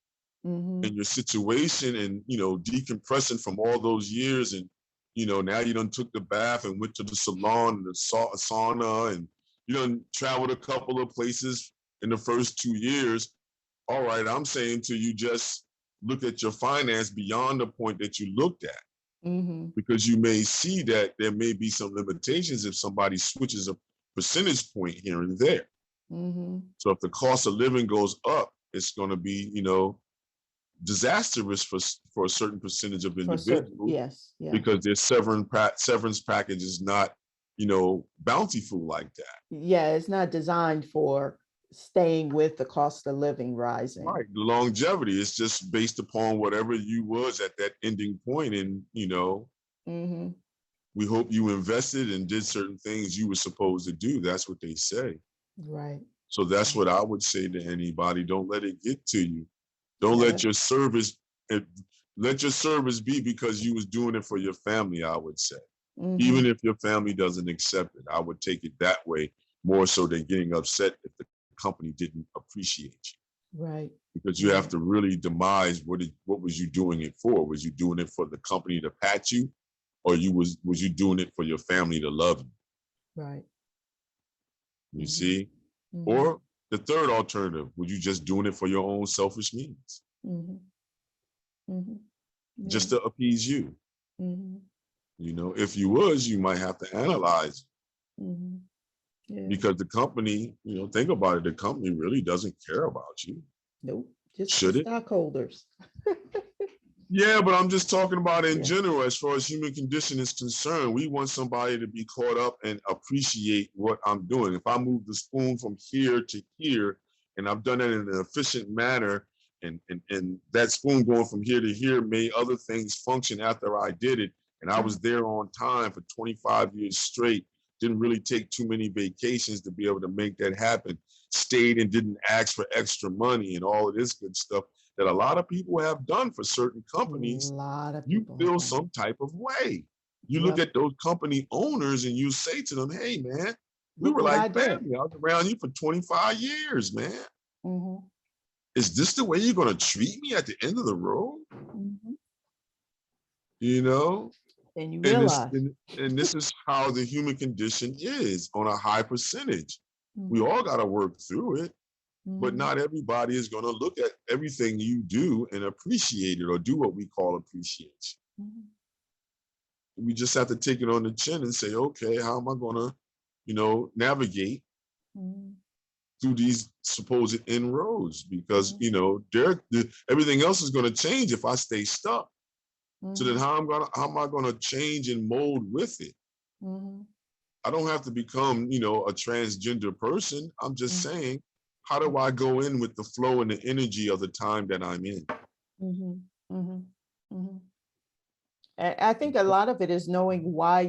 and Mhm. your situation and, decompressing from all those years and, now you done took the bath and went to the salon and the sauna and you done traveled a couple of places in the first 2 years. All right, I'm saying to you, just look at your finance beyond the point that you looked at, Mhm. because you may see that there may be some limitations if somebody switches a percentage point here and there. Mhm. So if the cost of living goes up, it's going to be, disastrous for a certain percentage of For certain. individuals Yes. Yeah. because their severance package is not, bountiful like that. Yeah. It's not designed for staying with the cost of living rising. Right. The longevity is just based upon whatever you was at that ending point. And, Mhm. we hope you invested and did certain things you were supposed to do. That's what they say. Right. So that's Right. what I would say to anybody. Don't let it get to you. Don't Yeah. let your service it, let your service be because you was doing it for your family, I would say. Even Mhm. if your family doesn't accept it, I would take it that way more so than getting upset if the company didn't appreciate you. Right. Because you have Right. to really demise what was you doing it for? Was you doing it for the company to pat you, or was you doing it for your family to love you? Right. You Mhm. see? Mhm. Or the third alternative, were you just doing it for your own selfish means, Mhm. Mhm. just Yeah. to appease you? Mhm. If you was, you might have to analyze Mhm. Yeah. because the company, think about it, the company really doesn't care about you. Nope. Just the Should it? stockholders. Yeah, but I'm just talking about in Yeah. general, as far as human condition is concerned. We want somebody to be caught up and appreciate what I'm doing. If I move the spoon from here to here, and I've done it in an efficient manner, and that spoon going from here to here made other things function after I did it, and I was there on time for 25 years straight, didn't really take too many vacations to be able to make that happen, stayed and didn't ask for extra money and all of this good stuff that a lot of people have done for certain A companies, lot of you people have feel done it. some type of way. You look Yep. at those company owners and you say to them, hey, man, we Look were what like I did. family. I was around you for 25 years, man. Mhm. Is this the way you're going to treat me at the end of the road? Mhm. You know? And you And this, realize. and this is how the human condition is on a high percentage. We Mhm. all got to work through it, but Mhm. not everybody is going to look at everything you do and appreciate it or do what we call appreciation. Mhm. We just have to take it on the chin and say, okay, how am I going to, navigate Mhm. through these supposed inroads? Because, Mhm. everything else is going to change if I stay stuck. So then Mhm. how am I going to change and mold with it? Mhm. I don't have to become, a transgender person. I'm just Mhm. saying How do I go in with the flow and the energy of the time that I'm in? Mm-hmm. Mm-hmm. Mm-hmm. I think a lot of it is knowing why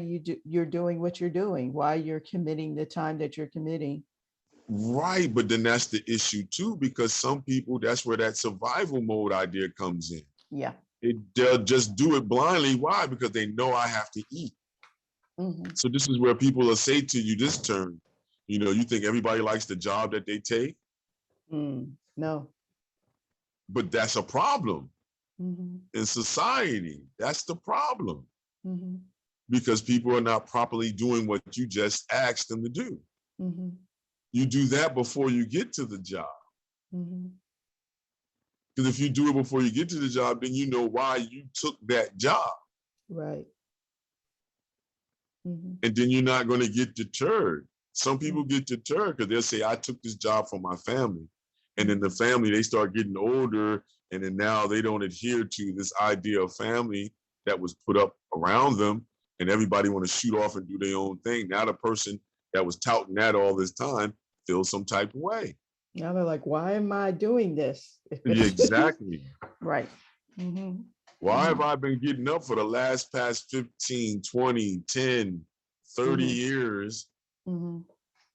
you're doing what you're doing, why you're committing the time that you're committing. Right, but then that's the issue too, because some people, that's where that survival mode idea comes in. Yeah. They'll just do it blindly. Why? Because they know I have to eat. Mm-hmm. So this is where people will say to you this term, you think everybody likes the job that they take, No. but that's a problem Mm-hmm. in society. That's the problem, Mm-hmm. because people are not properly doing what you just asked them to do. Mm-hmm. You do that before you get to the job. Mm-hmm. Because if you do it before you get to the job, then you know why you took that job. Right. Mm-hmm. And then you're not going to get deterred. Some Mm-hmm. people get deterred because they'll say, I took this job for my family. And then the family, they start getting older, and then now they don't adhere to this idea of family that was put up around them, and everybody want to shoot off and do their own thing. Now the person that was touting that all this time feels some type of way. Now they're like, why am I doing this? Yeah, exactly. Right. Mm-hmm. Why have Mm-hmm. I been getting up for the past 15, 20, 10, 30 Mm-hmm. years, Mm-hmm.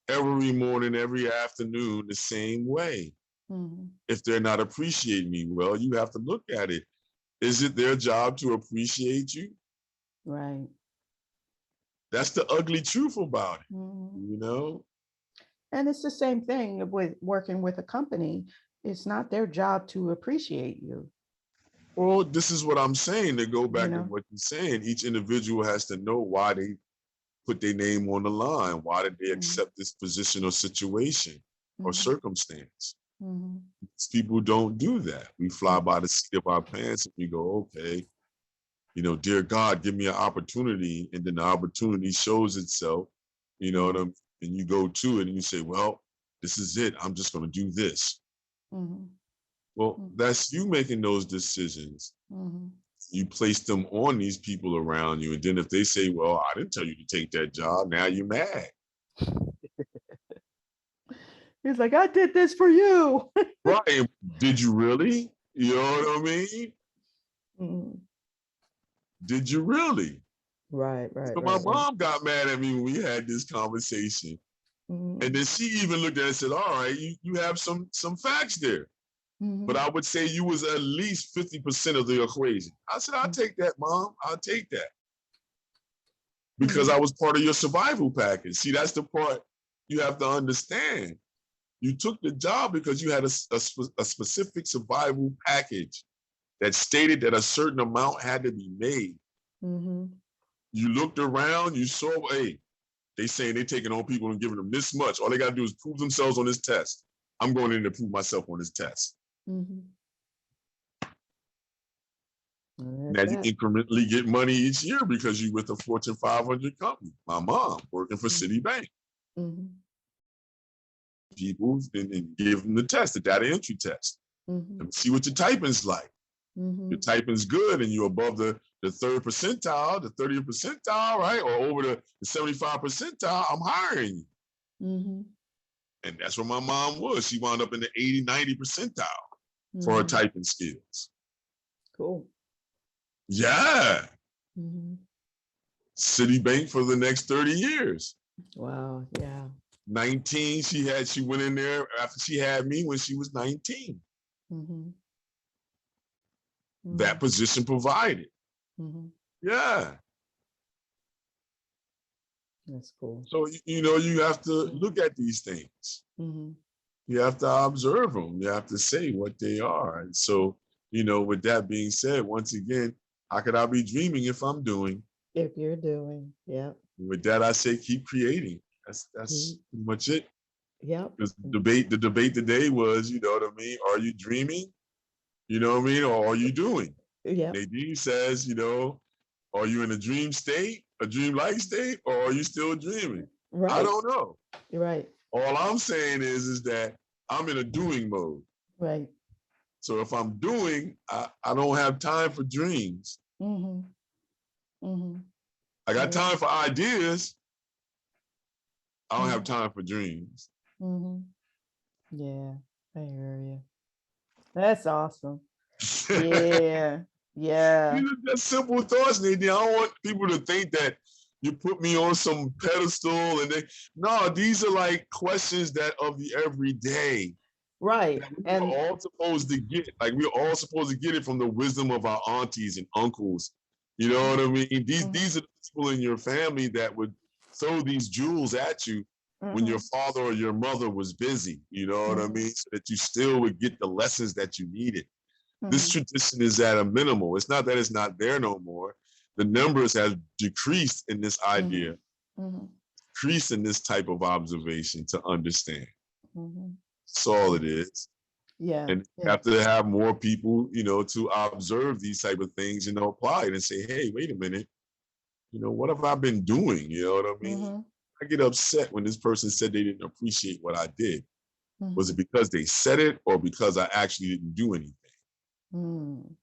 every morning, every afternoon, the same way? Mm-hmm. If they're not appreciating me, well, you have to look at it. Is it their job to appreciate you? Right. That's the ugly truth about it, Mm-hmm. And it's the same thing with working with a company. It's not their job to appreciate you, Well, this is what I'm saying. To go you back to know? what you're saying, each individual has to know why they put their name on the line. Why did they Mm-hmm. accept this position or situation or Mm-hmm. circumstance? Mm-hmm. People don't do that. We fly Mm-hmm. by the seat of our pants and we go, okay, dear God, give me an opportunity. And then the opportunity shows itself, you know what I'm, and you go to it and you say, well, this is it. I'm just going to do this. Mm-hmm. Well, that's you making those decisions. Mm-hmm. You place them on these people around you. And then if they say, well, I didn't tell you to take that job, now you're mad. He's like, I did this for you. Right. Did you really? You know what I mean? Mm-hmm. Did you really? Right, So my mom got mad at me when we had this conversation. Mm-hmm. And then she even looked at it and said, all right, you have some facts there. Mm-hmm. But I would say you was at least 50% of the equation. I said, I'll take that, Mom. I'll take that. Because I was part of your survival package. See, that's the part you have to understand. You took the job because you had a specific survival package that stated that a certain amount had to be made. Mm-hmm. You looked around, you saw, hey, they saying they taking on people and giving them this much. All they got to do is prove themselves on this test. I'm going in to prove myself on this test. Mm-hmm. Now you incrementally get money each year because you with a Fortune 500 company. My mom working for Citibank. Mm-hmm. People and give them the test, the data entry test, and see what your typing's like. Mm-hmm. Your typing's good and you're above the third percentile, the 30th percentile, right? Or over the 75 percentile, I'm hiring you. Mm-hmm. And that's where my mom was. She wound up in the 80, 90 percentile for her typing skills. Cool. Yeah. Mm-hmm. Citibank for the next 30 years. Wow. Yeah. 19, she went in there after she had me when she was 19. Mm-hmm. That position provided. Mm-hmm. Yeah. That's cool. So, you have to look at these things. Mm-hmm. You have to observe them. You have to say what they are. And so, with that being said, once again, how could I be dreaming if I'm doing? If you're doing, yeah. With that, I say keep creating. That's pretty much it. Yep. The debate today was, you know what I mean? Are you dreaming? You know what I mean? Or are you doing? Yeah. Nadine says, are you in a dream state, a dream-like state, or are you still dreaming? Right. I don't know. Right. All I'm saying is that I'm in a doing mode. Right. So if I'm doing, I don't have time for dreams. Mm-hmm. Mm-hmm. I got time for ideas. I don't have time for dreams. Mm-hmm. Yeah, I hear you. That's awesome. Yeah, yeah, These are just simple thoughts, Nadine. I don't want people to think that you put me on some pedestal and no, these are like questions that of the everyday right. that we were And all supposed to get. Like we're all supposed to get it from the wisdom of our aunties and uncles. You know what I mean? mhm, These are the people in your family that would throw these jewels at you when your mhm, father or your mother was busy. You know what I mhm, mean? So that you still would get the lessons that you needed. This mhm, tradition is at a minimal. It's not that it's not there no more. The numbers have decreased in this idea, mhm, mhm, decreased in this type of observation to understand. mhm. That's all it Yeah, is. yeah, And you yeah. have to have more people, to observe these type of things, apply it and say, hey, wait a minute, what have I been doing? You know what I mean? Mhm, I get upset when this person said they didn't appreciate what I did. Was it mhm, because they said it or because I actually didn't do anything? mm,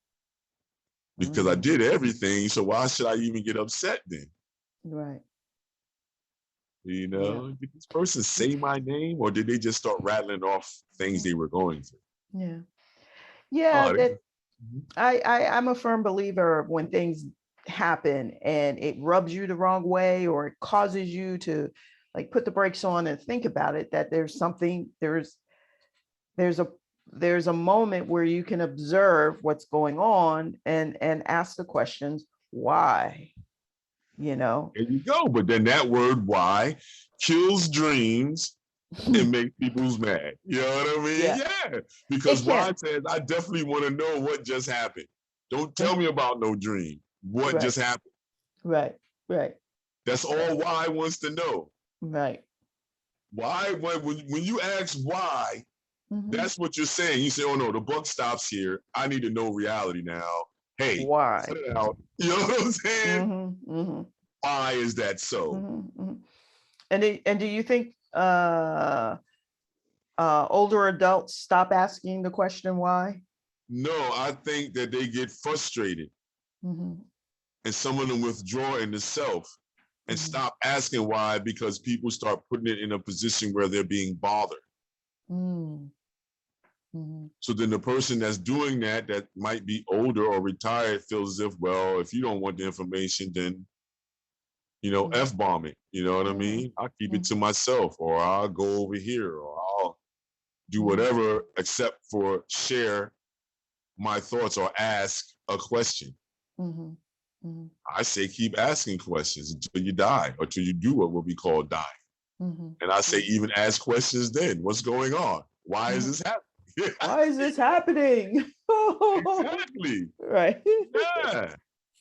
Because I mm. did everything, so why should I even get upset then? Right. Yeah. Did this person say my name or did they just start rattling off things Mm, they were going through? yeah. Yeah, Oh, that mhm. I'm a firm believer of when things happen and it rubs you the wrong way or it causes you to like put the brakes on and think about it, that there's something, there's a there's a moment where you can observe what's going on and ask the questions, why, you know? There you go. But then that word why kills dreams and makes people's mad. You know what I mean? Yeah, Yeah. it Because why can. says, I definitely want to know what just happened. Don't tell me about no dream. What Right, just happened? right, right, That's right, all why wants to know. right. Why, when you ask why, Mhm. that's what you're saying. You say, oh no, the buck stops here. I need to know reality now. Hey, cut Why? it out. You know what I'm saying? Mhm, mhm, Why is that so? mhm, mhm. And do you think older adults stop asking the question why? No, I think that they get frustrated Mhm, and some of them withdraw into self and mhm, stop asking why because people start putting it in a position where they're being bothered. mm, mhm, So then the person that's doing that, that might be older or retired, feels as if, well, if you don't want the information, then, mhm, F bomb it. You know what I mhm, mean? I'll keep it to mhm, myself or I'll go over here or I'll do mhm, whatever except for share my thoughts or ask a question. mhm, mhm, I say keep asking questions until you die or until you do what will be called dying. mhm, And I say mhm, even ask questions then. What's going on? Why is mhm. this happening? Why is this happening? Exactly. Right. Yeah.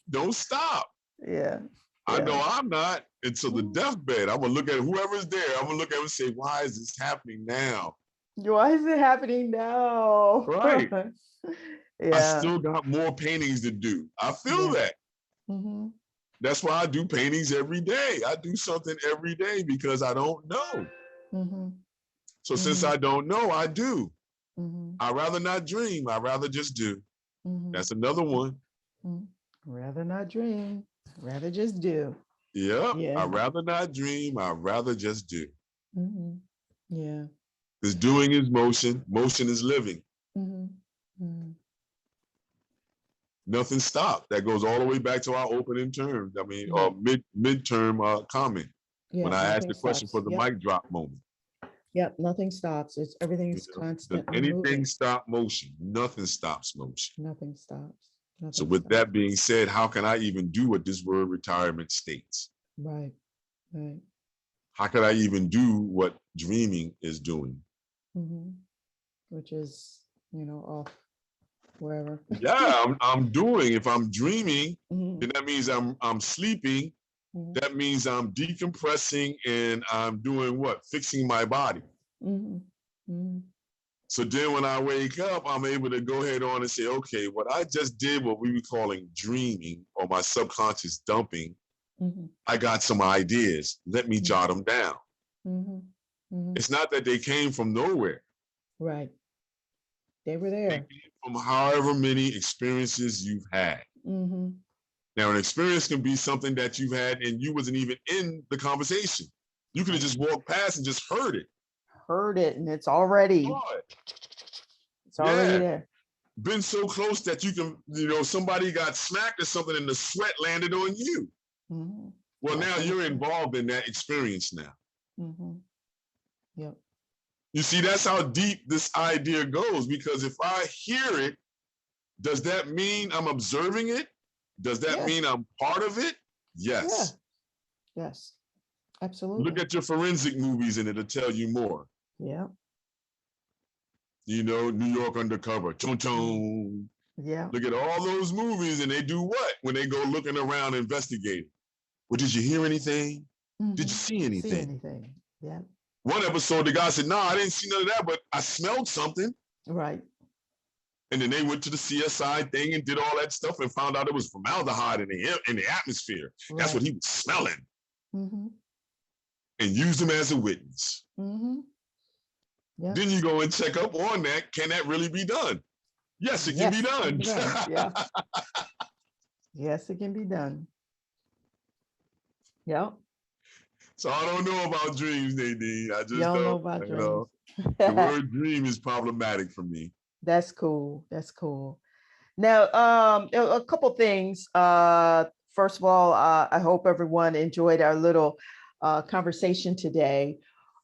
Don't stop. Yeah. I Yeah. know I'm not until the Mm. deathbed. I'm gonna look at whoever's there. I'm gonna look at him and say, why is this happening now? Why is it happening now? Right. I Yeah. still got more paintings to do. I feel Yeah. that. Mhm, That's why I do paintings every day. I do something every day because I don't know. mhm, So since mhm, I don't know, I do. mhm, I rather not dream. I rather just do. mhm, That's another one. mhm. Rather not dream, rather just do. Yep. I Yeah. rather not dream. I rather just do. Mhm. Yeah. Because doing is motion. Motion is living. Mhm, mhm. Nothing stopped. That goes all the way back to our opening term. I mean, Yeah. midterm comment when Yeah. I asked Nothing the question stops. for the Yep. mic drop moment. Yep. Nothing stops. It's everything is Does constantly anything moving. stop motion? Nothing stops motion. Nothing stops. So Nothing with stops. that being said, how can I even do what this word retirement states? Right. Right. How could I even do what dreaming is doing? Mhm. Which is, off wherever. Yeah, I'm doing. If I'm dreaming, then Mhm, that means I'm sleeping. mhm, That means I'm decompressing and I'm doing what? Fixing my body. mhm, mhm, So then when I wake up, I'm able to go ahead on and say, okay, what I just did, what we were calling dreaming or my subconscious dumping, mhm, I got some ideas. Let me mhm, jot them down. mhm, mhm. It's not that they came from nowhere. Right. They were They there. came from however many experiences you've had. Mhm, Now, an experience can be something that you've had and you wasn't even in the conversation. You could have right. just walked past and just heard it. heard it, and it's already What? there. Yeah. Been so close that you can, somebody got smacked or something and the sweat landed on you. Mhm. Well, That's now what it you're is. involved in that experience now. Mhm. Yep. You see, that's how deep this idea goes, because if I hear it, does that mean I'm observing it? Does that Yeah. mean I'm part of it? Yeah. Yes. Yes. Look Absolutely. at your forensic movies and it'll tell you more. Yeah. New York Undercover, chon chon. Yeah. Look at all those movies and they do what when they go looking around investigating? Well, did you hear anything? Did you Mhm. see See anything? anything? Yeah. One episode, the guy said, "No, I didn't see none of that, but I smelled something." Right. And then they went to the CSI thing and did all that stuff and found out it was formaldehyde in the atmosphere. That's what Right. he was smelling, Mm-hmm. and used him as a witness. Mm-hmm. Yeah. Then you go and check up on that. Can that really be done? Yes, it can be Yes, it can done. be done. Yeah. Yes, it can be done. Yeah. So I don't know about dreams, Nadine. I You just don't know don't. about dreams. The word dream is problematic for me. That's cool. That's cool. Now, a couple things. First of all, I hope everyone enjoyed our little conversation today.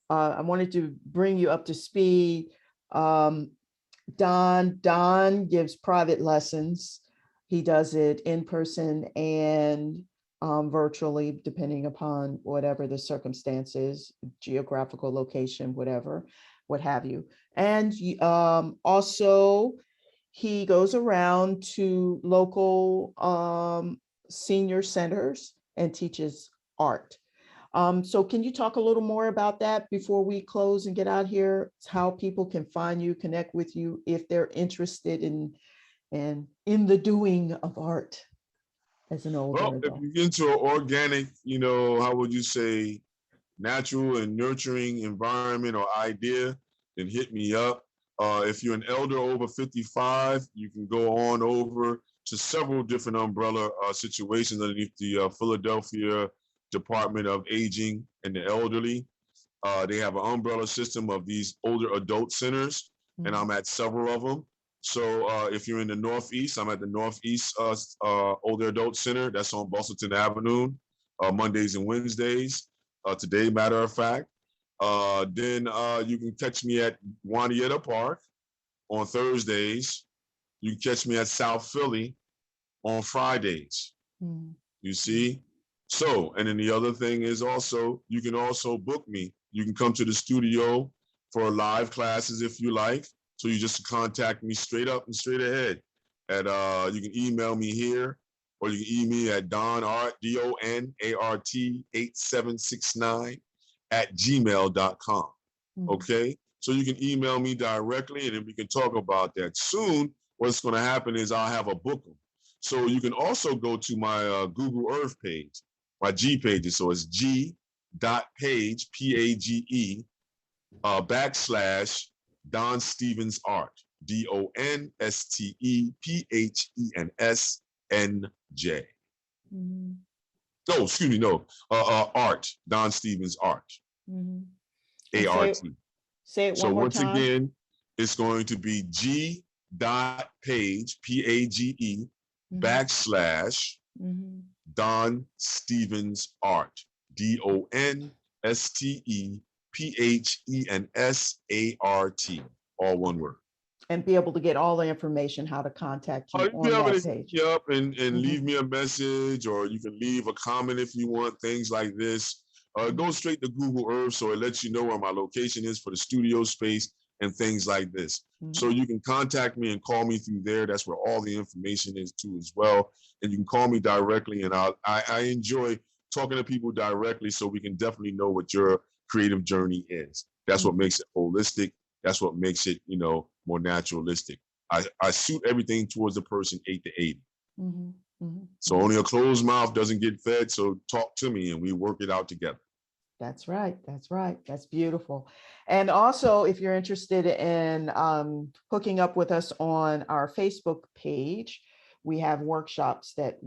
I wanted to bring you up to speed. Um, Don gives private lessons. He does it in person and virtually, depending upon whatever the circumstances, geographical location, whatever, what have you. And also, he goes around to local senior centers and teaches art. So can you talk a little more about that before we close and get out here? How people can find you, connect with you if they're interested in the doing of art as an older Well, if adult. you get into an organic, how would you say, natural and nurturing environment or idea, then hit me up. If you're an elder over 55, you can go on over to several different umbrella situations underneath the Philadelphia Department of Aging and the Elderly. They have an umbrella system of these older adult centers, and I'm at several of them. So if you're in the Northeast, I'm at the Northeast Older Adult Center. That's on Bustleton Avenue, Mondays and Wednesdays. Today, matter of fact. Then you can catch me at Wanietta Park on Thursdays. You can catch me at South Philly on Fridays. Mm. You see? So, and then the other thing is also, you can also book me. You can come to the studio for live classes if you like. So you just contact me straight up and straight ahead. You can email me here, or you can email me at donart, DONART 8769 at gmail.com. Mm. Okay? So you can email me directly and then we can talk about that. Soon, what's going to happen is I'll have a book. So you can also go to my Google Earth page, my G pages. So it's G.page, PAGE, / Don Stevens Art, DONSTEPHENSNJ. Mm. Oh, excuse me, no, Art, Don Stevens Art, Mm. And ART. say it So one more once time. again, it's going to be G.page, PAGE, Mm. / Don Stevens Art, DONSTEPHENSART, all one word. And be able to get all the information how to contact Oh, you you'll be on able to that hit page. me up and leave Mhm. me a message, or you can leave a comment if you want, things like this. Go straight to Google Earth so it lets you know where my location is for the studio space and things like this. So you can contact me and call me through there. That's where all the information is too as well. And you can call me directly, and I enjoy talking to people directly so we can definitely know what your creative journey is. That's what makes it holistic. That's what makes it, more naturalistic. I suit everything towards the person 8 to 80. Mhm. Mhm. So only a closed mouth doesn't get fed. So talk to me and we work it out together. That's right. That's right. That's beautiful. And also, if you're interested in hooking up with us on our Facebook page, we have workshops that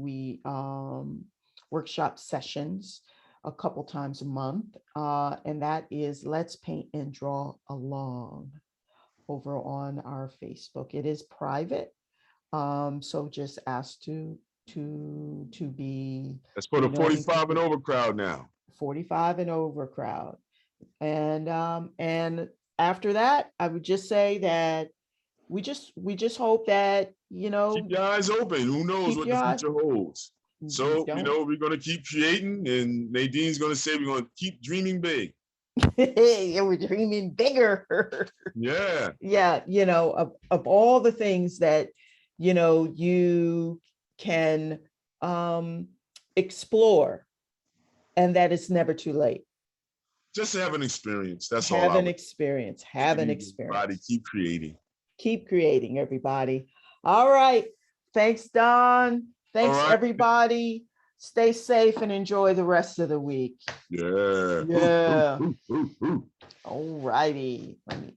workshop sessions a couple times a month, and that is Let's Paint and Draw Along over on our Facebook. It is private, so just ask to be, That's for the you know, 45 and over crowd now. 45 and over crowd. And after that, I would just say that we just hope that, you know, Keep your eyes open. Who knows keep what your the eyes, future holds? So, don't we're going to keep creating, and Nadine's going to say we're going to keep dreaming big. we're dreaming bigger. Yeah. Yeah, you know, of all the things that, you know, you can explore, and that it's never too late. Just have an experience. That's all Have I an would experience, take have it an easy, everybody. experience. Keep creating. Keep creating, everybody. All right. Thanks, Don. All Thanks, right. everybody. Stay safe and enjoy the rest of the week. Yeah. Yeah. Ooh, ooh, ooh, ooh. All righty. Let me